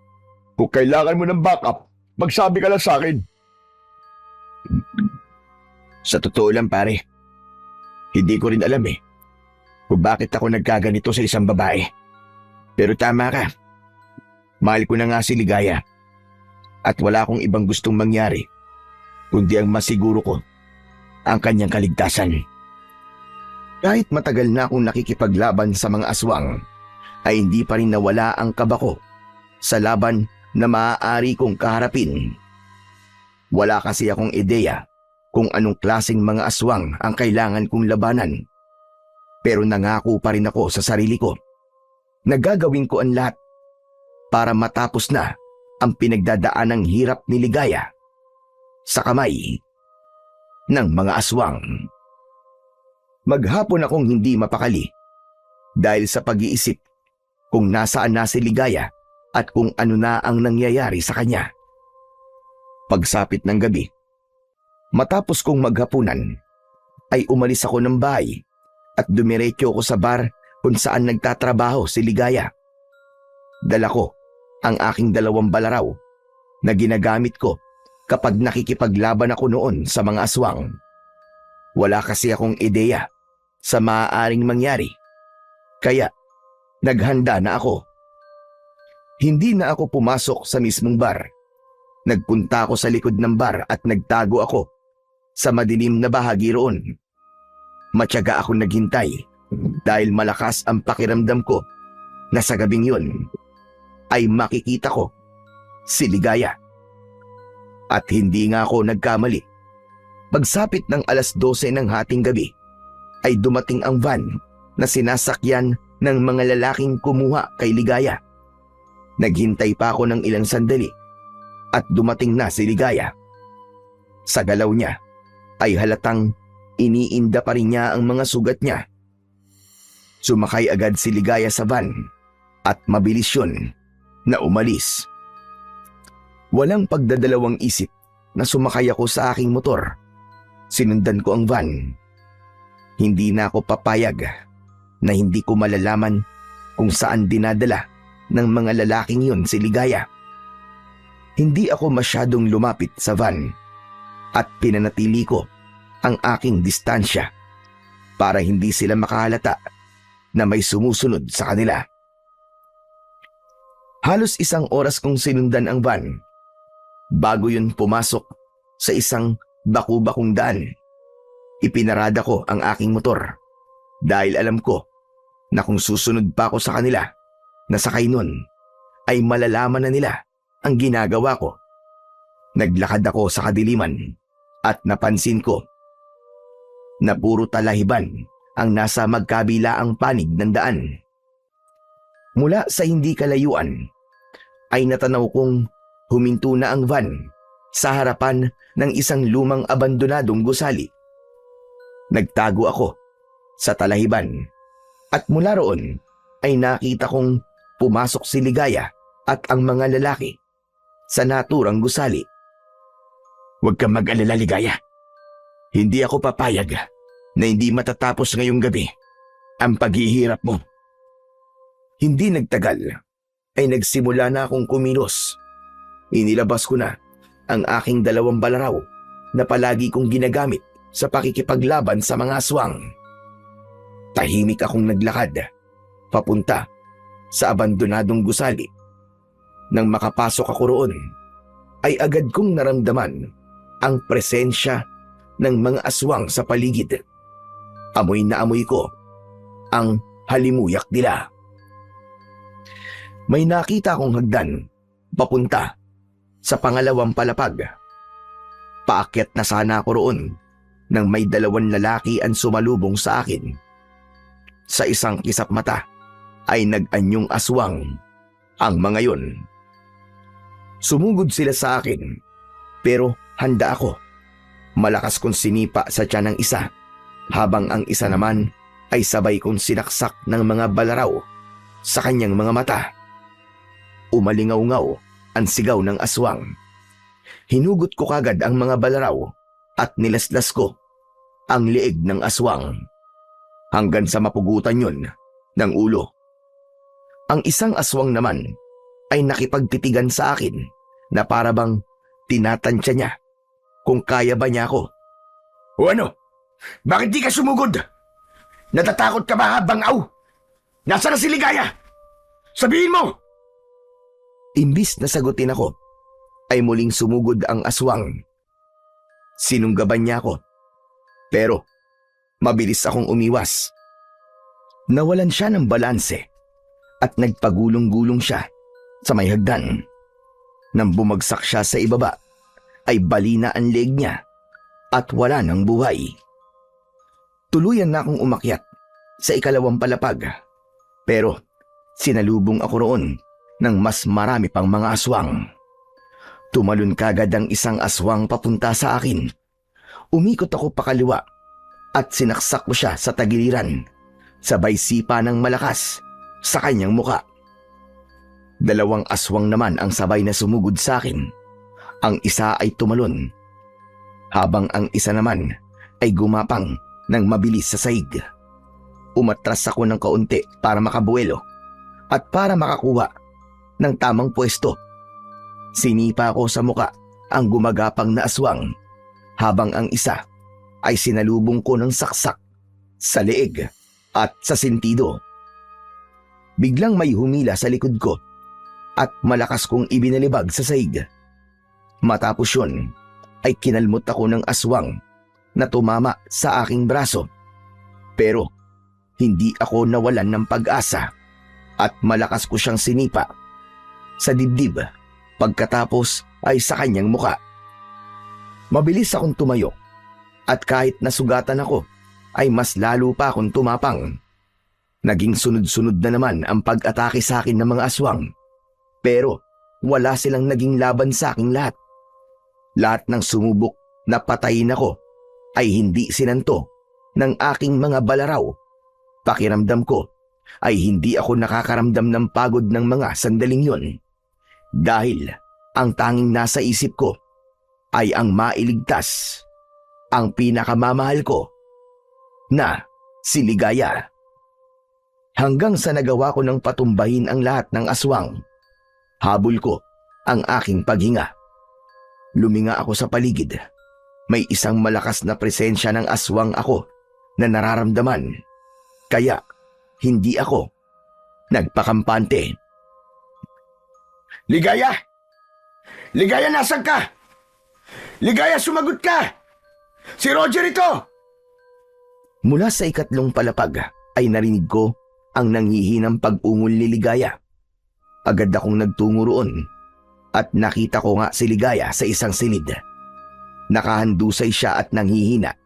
Kung kailangan mo ng backup, magsabi ka lang sa akin. Sa totoo lang, pare, hindi ko rin alam kung bakit ako nagkaganito sa isang babae. Pero tama ka. Mahal ko na nga si Ligaya. At wala akong ibang gustong mangyari kundi ang masiguro ko ang kanyang kaligtasan. Kahit matagal na akong nakikipaglaban sa mga aswang, ay hindi pa rin nawala ang kaba ko sa laban na maaari kong kaharapin. Wala kasi akong ideya kung anong klaseng mga aswang ang kailangan kong labanan. Pero nangako pa rin ako sa sarili ko na gagawin ko ang lahat para matapos na ang pinagdadaanang hirap ni Ligaya sa kamay ng mga aswang. Maghapon akong hindi mapakali dahil sa pag-iisip kung nasaan na si Ligaya at kung ano na ang nangyayari sa kanya. Pagsapit ng gabi, matapos kong maghapunan, ay umalis ako ng bahay at dumiretso ako sa bar kung saan nagtatrabaho si Ligaya. Dala ko ang aking 2 balaraw na ginagamit ko kapag nakikipaglaban ako noon sa mga aswang. Wala kasi akong ideya sa maaaring mangyari, kaya naghanda na ako. Hindi na ako pumasok sa mismong bar. Nagpunta ako sa likod ng bar at nagtago ako sa madilim na bahagi roon. Matyaga akong naghintay dahil malakas ang pakiramdam ko na sa gabing yun ay makikita ko si Ligaya. At hindi nga ako nagkamali. Pagsapit ng 12:00 ng hating gabi ay dumating ang van na sinasakyan ng mga lalaking kumuha kay Ligaya. Naghintay pa ako ng ilang sandali at dumating na si Ligaya. Sa galaw niya ay halatang iniinda pa rin niya ang mga sugat niya. Sumakay agad si Ligaya sa van at mabilis yun na umalis. Walang pagdadalawang isip na sumakay ako sa aking motor. Sinundan ko ang van. Hindi na ako papayag na hindi ko malalaman kung saan dinadala ng mga lalaking yun si Ligaya. Hindi ako masyadong lumapit sa van at pinanatili ko ang aking distansya para hindi sila makahalata na may sumusunod sa kanila. Halos 1 oras kong sinundan ang van bago yun pumasok sa isang baku-bakong daan. Ipinarada ko ang aking motor dahil alam ko na kung susunod pa ako sa kanila na sakay nun ay malalaman na nila ang ginagawa ko. Naglakad ako sa kadiliman at napansin ko na puro talahiban ang nasa magkabilaang panig ng daan. Mula sa hindi kalayuan ay natanaw kong huminto na ang van sa harapan ng isang lumang abandonadong gusali. Nagtago ako sa talahiban at mula roon ay nakita kong pumasok si Ligaya at ang mga lalaki sa naturang gusali. Huwag kang mag-alala, Ligaya. Hindi ako papayag na hindi matatapos ngayong gabi ang paghihirap mo. Hindi nagtagal ay nagsimula na akong kumilos. Inilabas ko na ang aking 2 balaraw na palagi kong ginagamit sa pakikipaglaban sa mga aswang. Tahimik akong naglakad papunta sa abandonadong gusali. Nang makapasok ako roon, ay agad kong naramdaman ang presensya ng mga aswang sa paligid. Amoy na amoy ko ang halimuyak nila. May nakita akong hagdan papunta sa pangalawang palapag. Paakyat na sana ako roon nang may 2 lalaki ang sumalubong sa akin. Sa isang kisap mata ay nag-anyong aswang ang mga yun. Sumugod sila sa akin pero handa ako. Malakas kong sinipa sa tiyan ng isa habang ang isa naman ay sabay kong sinaksak ng mga balaraw sa kanyang mga mata. Umalingaw-ngaw ang sigaw ng aswang. Hinugot ko kagad ang mga balaraw at nilaslas ko ang liig ng aswang hanggang sa mapugutan yun ng ulo. Ang isang aswang naman ay nakipagtitigan sa akin na parabang tinatansya niya kung kaya ba niya ako. O ano? Bakit di ka sumugod? Natatakot ka ba, Bangaw? Nasaan na si Ligaya? Sabihin mo! Imbis na sagutin ako, ay muling sumugod ang aswang. Sinunggaban niya ako, pero mabilis akong umiwas. Nawalan siya ng balanse at nagpagulong-gulong siya sa may hagdan. Nang bumagsak siya sa ibaba, ay balina ang leg niya at wala ng buhay. Tuluyan na akong umakyat sa ikalawang palapag, pero sinalubong ako roon ng mas marami pang mga aswang. Tumalon kagad ang isang aswang papunta sa akin. Umikot ako pakaliwa at sinaksak ko siya sa tagiliran, sabay sipa ng malakas sa kanyang muka. Dalawang aswang naman ang sabay na sumugod sa akin. Ang isa ay tumalon, habang ang isa naman ay gumapang ng mabilis sa saig. Umatras ako ng kaunti para makabuelo at para makakuha ng tamang pwesto. Sinipa ko sa muka ang gumagapang na aswang, habang ang isa ay sinalubong ko ng saksak sa leeg at sa sentido. Biglang may humila sa likod ko at malakas kong ibinalibag sa saig. Matapos yun ay kinalmot ako ng aswang na tumama sa aking braso. Pero hindi ako nawalan ng pag-asa at malakas ko siyang sinipa sa dibdib, pagkatapos ay sa kanyang muka. Mabilis akong tumayo at kahit nasugatan ako ay mas lalo pa akong tumapang. Naging sunod-sunod na naman ang pag-atake sa akin ng mga aswang, pero wala silang naging laban sa aking lahat. Lahat ng sumubok na patayin ako ay hindi sinanto ng aking mga balaraw. Pakiramdam ko ay hindi ako nakakaramdam ng pagod ng mga sandaling yun, dahil ang tanging nasa isip ko ay ang mailigtas ang pinakamamahal ko na si Ligaya. Hanggang sa nagawa ko ng patumbahin ang lahat ng aswang, habol ko ang aking paghinga. Luminga ako sa paligid. May isang malakas na presensya ng aswang ako na nararamdaman, kaya hindi ako nagpakampante. Ligaya! Ligaya, nasan ka? Ligaya, sumagot ka! Si Roger ito! Mula sa ikatlong palapag ay narinig ko ang nanghihinang pag-ungol ni Ligaya. Agad akong nagtungo roon at nakita ko nga si Ligaya sa isang silid. Nakahandusay siya at nanghihina.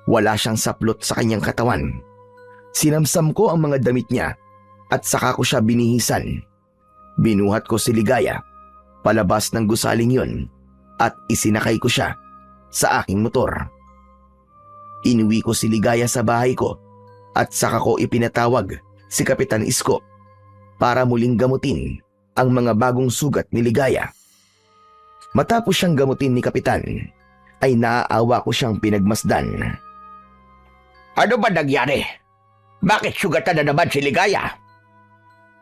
Wala siyang saplot sa kanyang katawan. Sinamsam ko ang mga damit niya at saka ko siya binihisan. Binuhat ko si Ligaya palabas ng gusaling yun at isinakay ko siya sa aking motor. Inuwi ko si Ligaya sa bahay ko at saka ko ipinatawag si Kapitan Isko para muling gamutin ang mga bagong sugat ni Ligaya. Matapos siyang gamutin ni Kapitan, ay naaawa ko siyang pinagmasdan. Ano ba nangyari? Bakit sugatan na naman si Ligaya?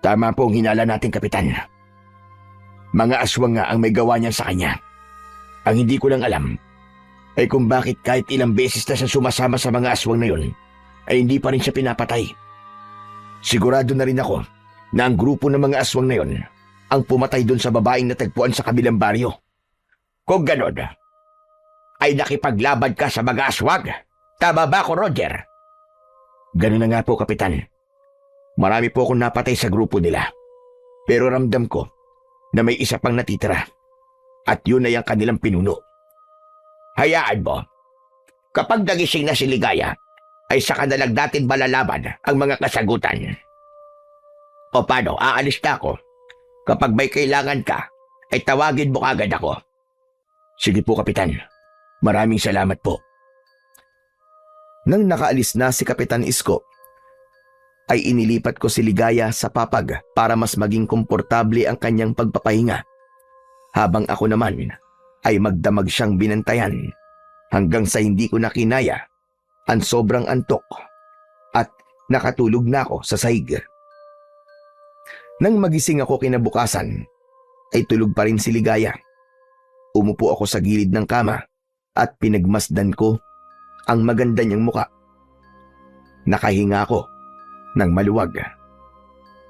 Tama pong hinala natin, Kapitan. Mga aswang nga ang may gawa niya sa kanya. Ang hindi ko lang alam ay kung bakit kahit ilang beses na siya sumasama sa mga aswang na yun, ay hindi pa rin siya pinapatay. Sigurado na rin ako na ang grupo ng mga aswang na yun ang pumatay doon sa babaeng natagpuan sa kabilang baryo. Kung ganon, ay nakipaglaban ka sa mga aswang. Tama ba ako, Roger? Ganun na nga po, Kapitan. Marami po akong napatay sa grupo nila. Pero ramdam ko na may isa pang natitira. At yun ay ang kanilang pinuno. Hayaan mo. Kapag nagising na si Ligaya, ay saka na lang natin malalaman ang mga kasagutan. O paano, aalis na ako. Kapag may kailangan ka, ay tawagin mo agad ako. Sige po, Kapitan. Maraming salamat po. Nang nakaalis na si Kapitan Isko, ay inilipat ko si Ligaya sa papag para mas maging komportable ang kanyang pagpapahinga. Habang ako naman ay magdamag siyang binantayan hanggang sa hindi ko na kinaya ang sobrang antok at nakatulog na ako sa sahig. Nang magising ako kinabukasan, ay tulog pa rin si Ligaya. Umupo ako sa gilid ng kama at pinagmasdan ko ang maganda niyang muka. Nakahinga ako ng maluwag.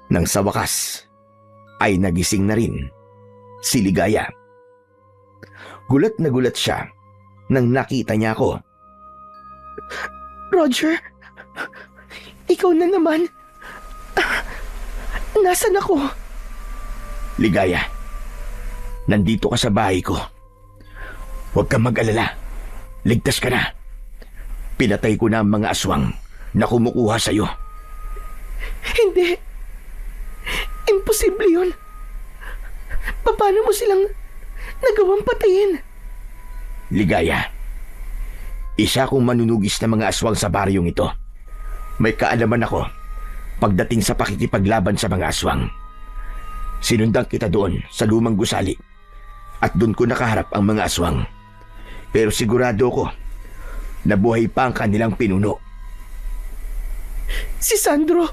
Nang sa wakas, ay nagising na rin si Ligaya. Gulat na gulat siya nang nakita niya ako. Roger, ikaw na naman. Nasaan ako? Ligaya, nandito ka sa bahay ko. Huwag kang mag-alala. Ligtas ka na. Pinatay ko na ang mga aswang na kumukuha sa'yo. Hindi. Imposible yun. Paano mo silang nagawang patayin? Ligaya, isa akong manunugis na mga aswang sa baryong ito. May kaalaman ako pagdating sa pakikipaglaban sa mga aswang. Sinundan kita doon sa lumang gusali at doon ko nakaharap ang mga aswang. Pero sigurado ko na buhay pa ang kanilang pinuno. Si Sandro.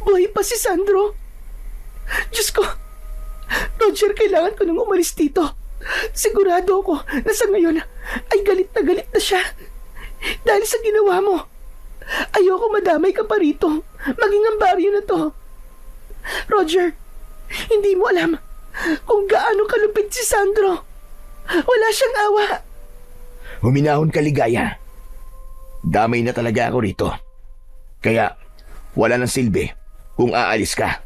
Buhay pa si Sandro. Diyos ko. Roger, kailangan ko nang umalis dito. Sigurado ako na sa ngayon ay galit na siya. Dahil sa ginawa mo. Ayoko madamay ka pa rito. Maging ang baryo na to. Roger, hindi mo alam kung gaano kalupit si Sandro. Wala siyang awa. Huminahon ka, Ligaya. Damay na talaga ako rito. Kaya wala nang silbi kung aalis ka.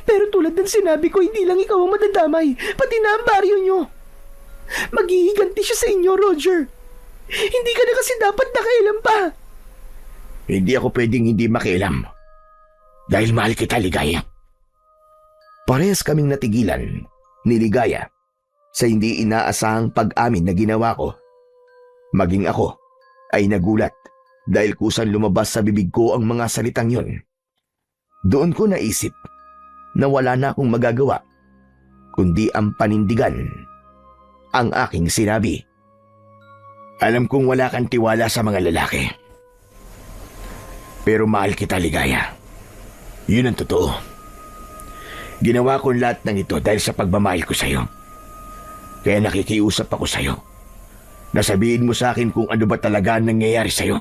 Pero tulad ng sinabi ko, hindi lang ikaw ang madadamay, pati na ang baryo nyo. Maghihiganti siya sa inyo, Roger. Hindi ka na kasi dapat nakailam pa. Hindi ako pwedeng hindi makialam. Dahil mahal kita, Ligaya. Parehas kaming natigilan ni Ligaya sa hindi inaasahang pag-amin na ginawa ko. Maging ako ay nagulat dahil kusang lumabas sa bibig ko ang mga salitang yun. Doon ko naisip na wala na akong magagawa kundi ang panindigan ang aking sinabi. Alam kong wala kang tiwala sa mga lalaki. Pero mahal kita, Ligaya. Yun ang totoo. Ginawa ko lahat ng ito dahil sa pagmamahal ko sa'yo. Kaya nakikiusap ako sa'yo. Nasabihin mo sa akin kung ano ba talaga ang nangyayari sa'yo.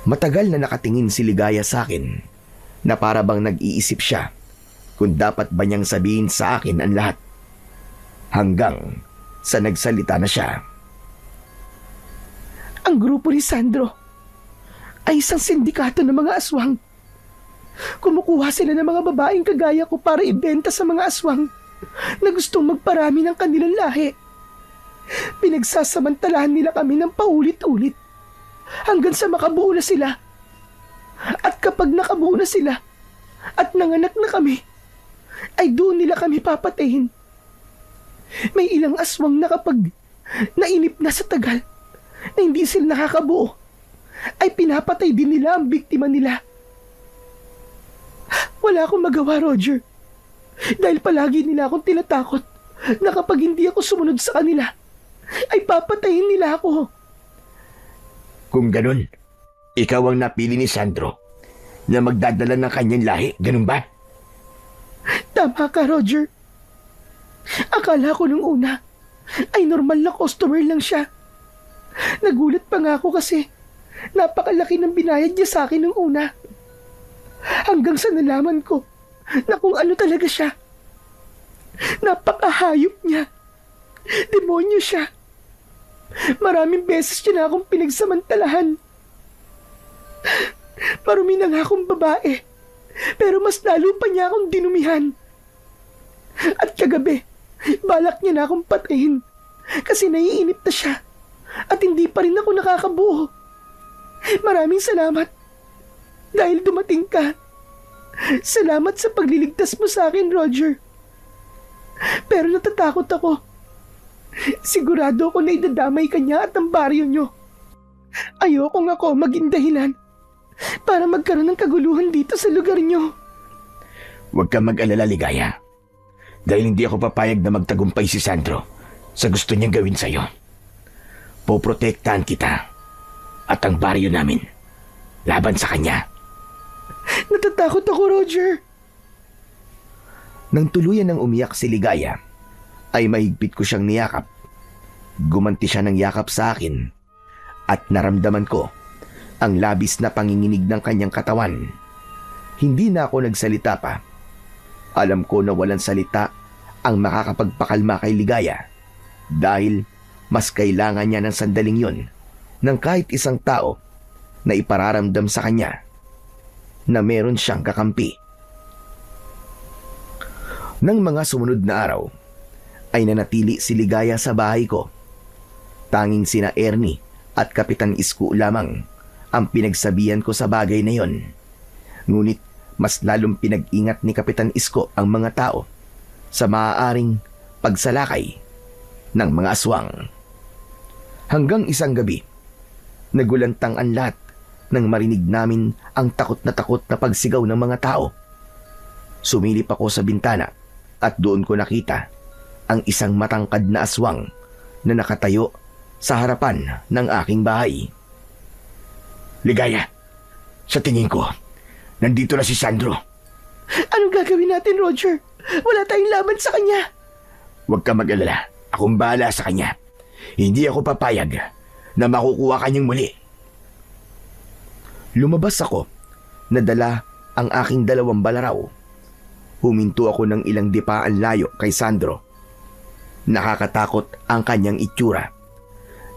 Matagal na nakatingin si Ligaya sa akin na para bang nag-iisip siya kung dapat ba niyang sabihin sa akin ang lahat. Hanggang sa nagsalita na siya. Ang grupo ni Sandro ay isang sindikato ng mga aswang. Kumukuha sila ng mga babaeng kagaya ko para ibenta sa mga aswang na gustong magparami ng kanilang lahi. Pinagsasamantalahan nila kami ng paulit-ulit hanggang sa makabuo na sila. At kapag nakabuo na sila at nanganak na kami, ay doon nila kami papatayin. May ilang aswang na kapag nainip na sa tagal na hindi sila nakakabuo, ay pinapatay din nila ang biktima nila. Wala akong magawa, Roger. Dahil palagi nila akong tinatakot na kapag hindi ako sumunod sa kanila, ay papatayin nila ako. Kung ganun, ikaw ang napili ni Sandro na magdadala ng kanyang lahi, ganun ba? Tama ka, Roger. Akala ko nung una ay normal na customer lang siya. Nagulat pa nga ako kasi napakalaki ng binayad niya sa akin nung una. Hanggang sa nalaman ko na kung ano talaga siya. Napakahayop niya. Demonyo siya. Maraming beses niya na akong pinagsamantalahan. Marumi na nga akong babae, pero mas lalo pa niya akong dinumihan. At kagabi, balak niya na akong patayin kasi naiinip na siya at hindi pa rin ako nakakabuo. Maraming salamat dahil dumating ka. Salamat sa pagliligtas mo sa akin, Roger. Pero natatakot ako. Sigurado ako na idadamay ka niya at ang baryo niyo. Ayoko nga ako maging dahilan para magkaroon ng kaguluhan dito sa lugar niyo. Huwag kang mag-alala, Ligaya. Dahil hindi ako papayag na magtagumpay si Sandro sa gusto niyang gawin sa'yo. Poprotektahan kita at ang baryo namin laban sa kanya. Natatakot ako, Roger. Nang tuluyan ng umiyak si Ligaya, ay mahigpit ko siyang niyakap. Gumanti siya ng yakap sa akin at naramdaman ko ang labis na panginginig ng kanyang katawan. Hindi na ako nagsalita pa. Alam ko na walang salita ang makakapagpakalma kay Ligaya dahil mas kailangan niya ng sandaling yon ng kahit isang tao na ipararamdam sa kanya na meron siyang kakampi. Nang mga sumunod na araw, ay nanatili si Ligaya sa bahay ko. Tanging sina Ernie at Kapitan Isko lamang ang pinagsabihan ko sa bagay na yon. Ngunit mas lalong pinag-ingat ni Kapitan Isko ang mga tao sa maaaring pagsalakay ng mga aswang. Hanggang isang gabi, nagulantang ang lahat nang marinig namin ang takot na pagsigaw ng mga tao. Sumilip ako sa bintana at doon ko nakita ang isang matangkad na aswang na nakatayo sa harapan ng aking bahay. Ligaya, sa tingin ko, nandito na si Sandro. Anong gagawin natin, Roger? Wala tayong laban sa kanya. Huwag ka mag-alala. Akong bahala sa kanya. Hindi ako papayag na makukuha kanyang muli. Lumabas ako, nadala ang aking 2 balaraw. Huminto ako ng ilang dipaan layo kay Sandro. Nakakatakot ang kanyang itsura.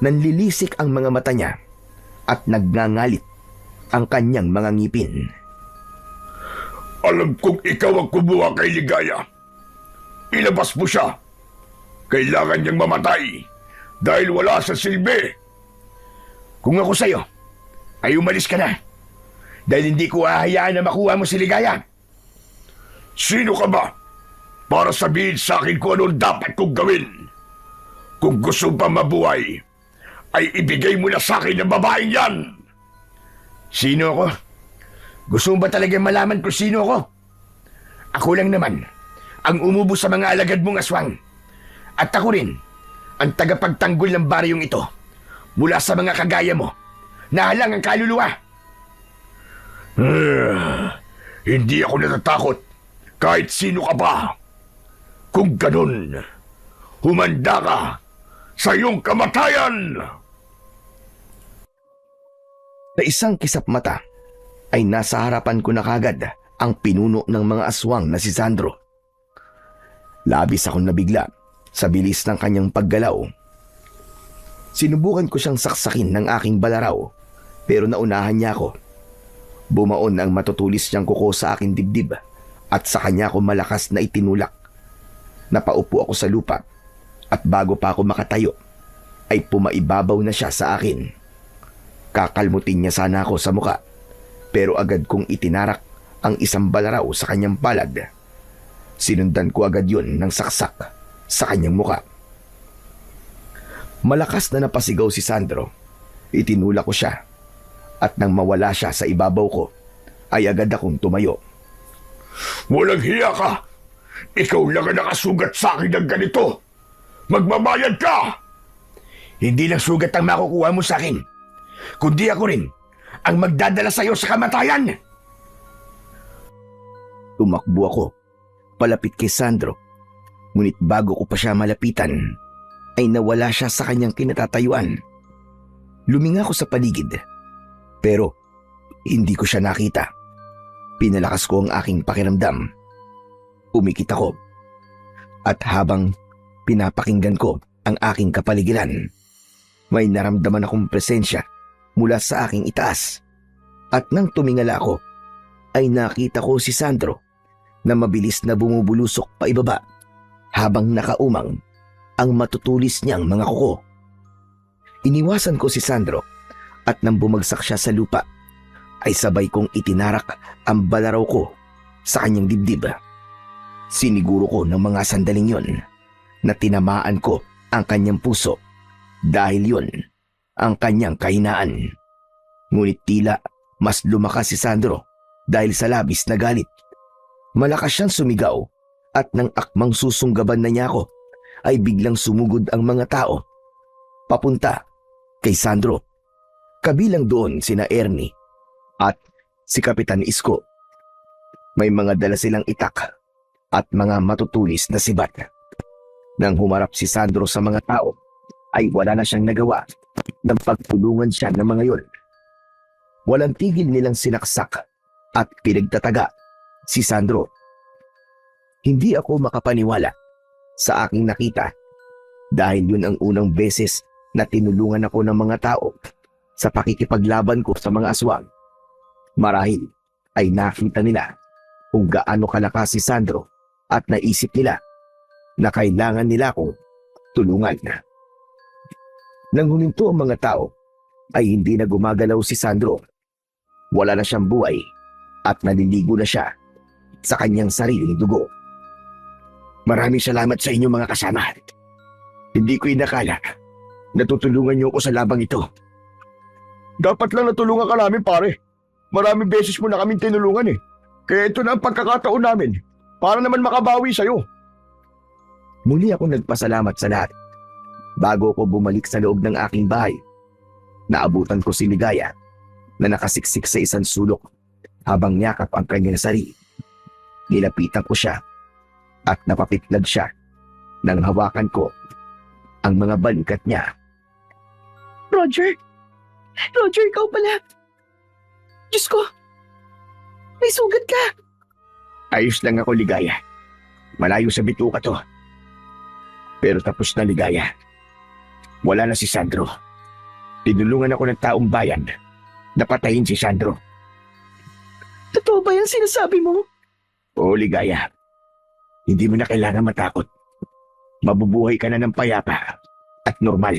Nanlilisik ang mga mata niya at nagngangalit ang kanyang mga ngipin. Alam kong ikaw ang kumuha kay Ligaya. Ilabas mo siya. Kailangan niyang mamatay dahil wala sa silbi. Kung ako sa'yo, ay umalis ka na. Dahil hindi ko hahayaan na makuha mo si Ligaya. Sino ka ba para sabihin sa akin kung anong dapat kong gawin? Kung gusto pa mabuhay, ay ibigay mo na sa akin ang babaeng yan. Sino ako? Gusto mo ba talagang malaman kung sino ako? Ako lang naman ang umubo sa mga alagad mong aswang. At ako rin ang tagapagtanggol ng baryong ito mula sa mga kagaya mo na halang ang kaluluwa. Hindi ako natatakot kahit sino ka pa. Kung ganun, humanda ka sa iyong kamatayan! Sa isang kisap mata, ay nasa harapan ko na kagad ang pinuno ng mga aswang na si Sandro. Labis akong nabigla sa bilis ng kanyang paggalaw. Sinubukan ko siyang saksakin ng aking balaraw, pero naunahan niya ako. Bumaon ang matutulis niyang kuko sa aking dibdib at sa kanya ako malakas na itinulak. Napaupo ako sa lupa at bago pa ako makatayo, ay pumaibabaw na siya sa akin. Kakalmutin niya sana ako sa muka, pero agad kong itinarak ang isang balaraw sa kanyang palad. Sinundan ko agad yun ng saksak sa kanyang muka. Malakas na napasigaw si Sandro. Itinulak ko siya at nang mawala siya sa ibabaw ko, ay agad akong tumayo. Walang hiya ka! Ikaw lang ang nakasugat sa akin ng ganito! Magbabayad ka! Hindi lang sugat ang makukuha mo sa akin, kundi ako rin ang magdadala sa iyo sa kamatayan! Tumakbo ako, palapit kay Sandro. Ngunit bago ko pa siya malapitan, ay nawala siya sa kanyang kinatatayuan. Luminga ko sa paligid, pero hindi ko siya nakita. Pinalakas ko ang aking pakiramdam. Umikit ako, at habang pinapakinggan ko ang aking kapaligiran, may naramdaman akong presensya mula sa aking itaas. At nang tumingala ako, ay nakita ko si Sandro na mabilis na bumubulusok pa ibaba habang nakaumang ang matutulis niyang mga kuko. Iniwasan ko si Sandro at nang bumagsak siya sa lupa, ay sabay kong itinarak ang balaraw ko sa kanyang dibdib. Siniguro ko ng mga sandaling yon na tinamaan ko ang kanyang puso dahil yon ang kanyang kahinaan. Ngunit tila mas lumakas si Sandro dahil sa labis na galit. Malakas siyang sumigaw at nang akmang susunggaban na niya ako, ay biglang sumugod ang mga tao papunta kay Sandro. Kabilang doon sina Ernie at si Kapitan Isko. May mga dala silang itak at mga matutulis na sibat. Nang humarap si Sandro sa mga tao, ay wala na siyang nagawa nang pagtulungan siya ng mga yon. Walang tigil nilang sinaksak at pinagtataga si Sandro. Hindi ako makapaniwala sa aking nakita dahil yun ang unang beses na tinulungan ako ng mga tao sa pakikipaglaban ko sa mga aswang. Marahil ay nakita nila kung gaano kalakas si Sandro at naisip nila na kailangan nila akong tulungan. Nang huminto ang mga tao, ay hindi na gumagalaw si Sandro. Wala na siyang buhay at naliligo na siya sa kanyang sariling dugo. Maraming salamat sa inyo mga kasama. Hindi ko inakala na tutulungan niyo ako sa labang ito. Dapat lang natulungan ka namin, pare. Maraming beses mo na kaming tinulungan eh. Kaya ito na ang pagkakataon namin para naman makabawi sa'yo. Muli ako nagpasalamat sa lahat. Bago ko bumalik sa loob ng aking bahay, naabutan ko si Ligaya na nakasiksik sa isang sulok habang yakap ang kanyang sarili. Nilapitan ko siya at napapitlag siya nang hawakan ko ang mga balikat niya. Roger! Roger, ikaw pala! Diyos ko! May sugat ka! Ayos lang ako, Ligaya. Malayo sa bituka to. Pero tapos na, Ligaya. Wala na si Sandro. Tinulungan ako ng taong bayan na patayin si Sandro. Totoo ba yung sinasabi mo? Oo, Ligaya. Hindi mo na kailangan matakot. Mabubuhay ka na ng payapa at normal.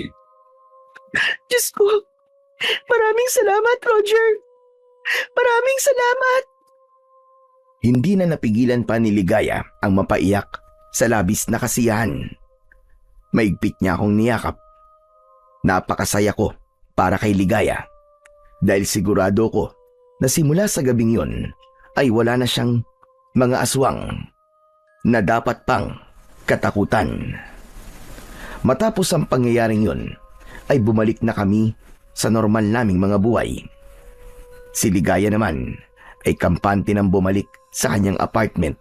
Diyos ko! Maraming salamat, Roger! Maraming salamat! Hindi na napigilan pa ni Ligaya ang mapaiyak sa labis na kasiyahan. Maigpit niya akong niyakap. Napakasaya ko para kay Ligaya dahil sigurado ko na simula sa gabing yon ay wala na siyang mga aswang na dapat pang katakutan. Matapos ang pangyayaring yon ay bumalik na kami sa normal naming mga buhay. Si Ligaya naman ay kampante nang bumalik sa kanyang apartment.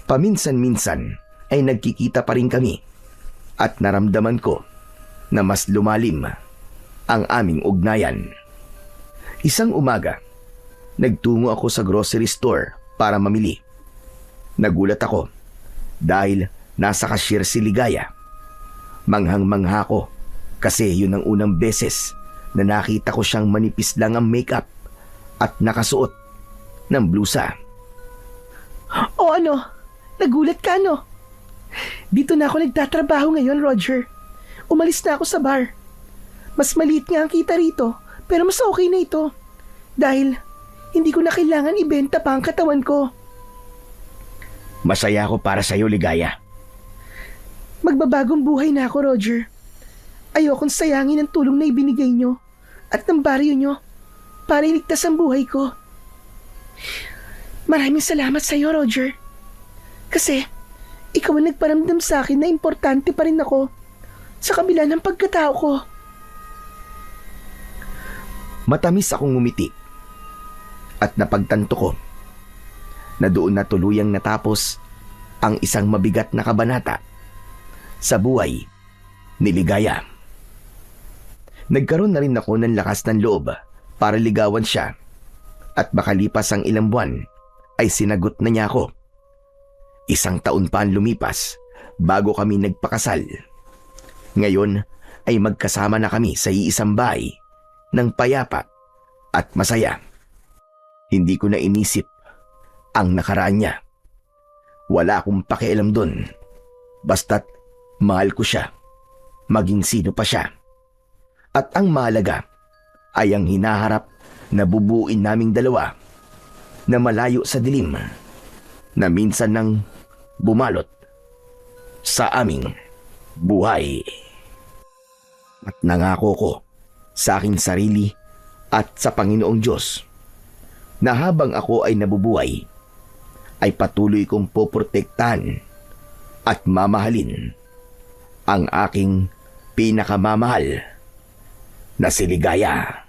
Paminsan-minsan ay nagkikita pa rin kami at naramdaman ko na mas lumalim ang aming ugnayan. Isang umaga, nagtungo ako sa grocery store para mamili. Nagulat ako dahil nasa cashier si Ligaya. Manghang-mangha ko kasi yun ang unang beses na nakita ko siyang manipis lang ang makeup at nakasuot ng blusa. O ano? Nagulat ka, no? Dito na ako nagtatrabaho ngayon, Roger. Umalis na ako sa bar. Mas maliit nga ang kita rito, pero mas okay na ito. Dahil hindi ko na kailangan ibenta pa ang katawan ko. Masaya ako para sa'yo, Ligaya. Magbabagong buhay na ako, Roger. Ayokong sayangin ang tulong na ibinigay nyo at ng baryo nyo para iligtas ang buhay ko. Maraming salamat sa'yo, Roger. Kasi ikaw ang nagparamdam sa akin na importante pa rin ako sa kabila ng pagkatao ko. Matamis akong ngumiti at napagtanto ko na doon na tuluyang natapos ang isang mabigat na kabanata sa buhay ni Ligaya. Nagkaroon na rin ako ng lakas ng loob para ligawan siya at makalipas ang ilang buwan ay sinagot na niya ako. 1 taon pa ang lumipas bago kami nagpakasal. Ngayon ay magkasama na kami sa iisang bahay ng payapa at masaya. Hindi ko na inisip ang nakaraan niya. Wala akong pakialam doon. Basta't mahal ko siya, maging sino pa siya. At ang mahalaga ay ang hinaharap na bubuin naming dalawa na malayo sa dilim na minsan nang bumalot sa aming buhay. At nangako ko sa aking sarili at sa Panginoong Diyos na habang ako ay nabubuhay, ay patuloy kong poprotektahan at mamahalin ang aking pinakamamahal na si Ligaya.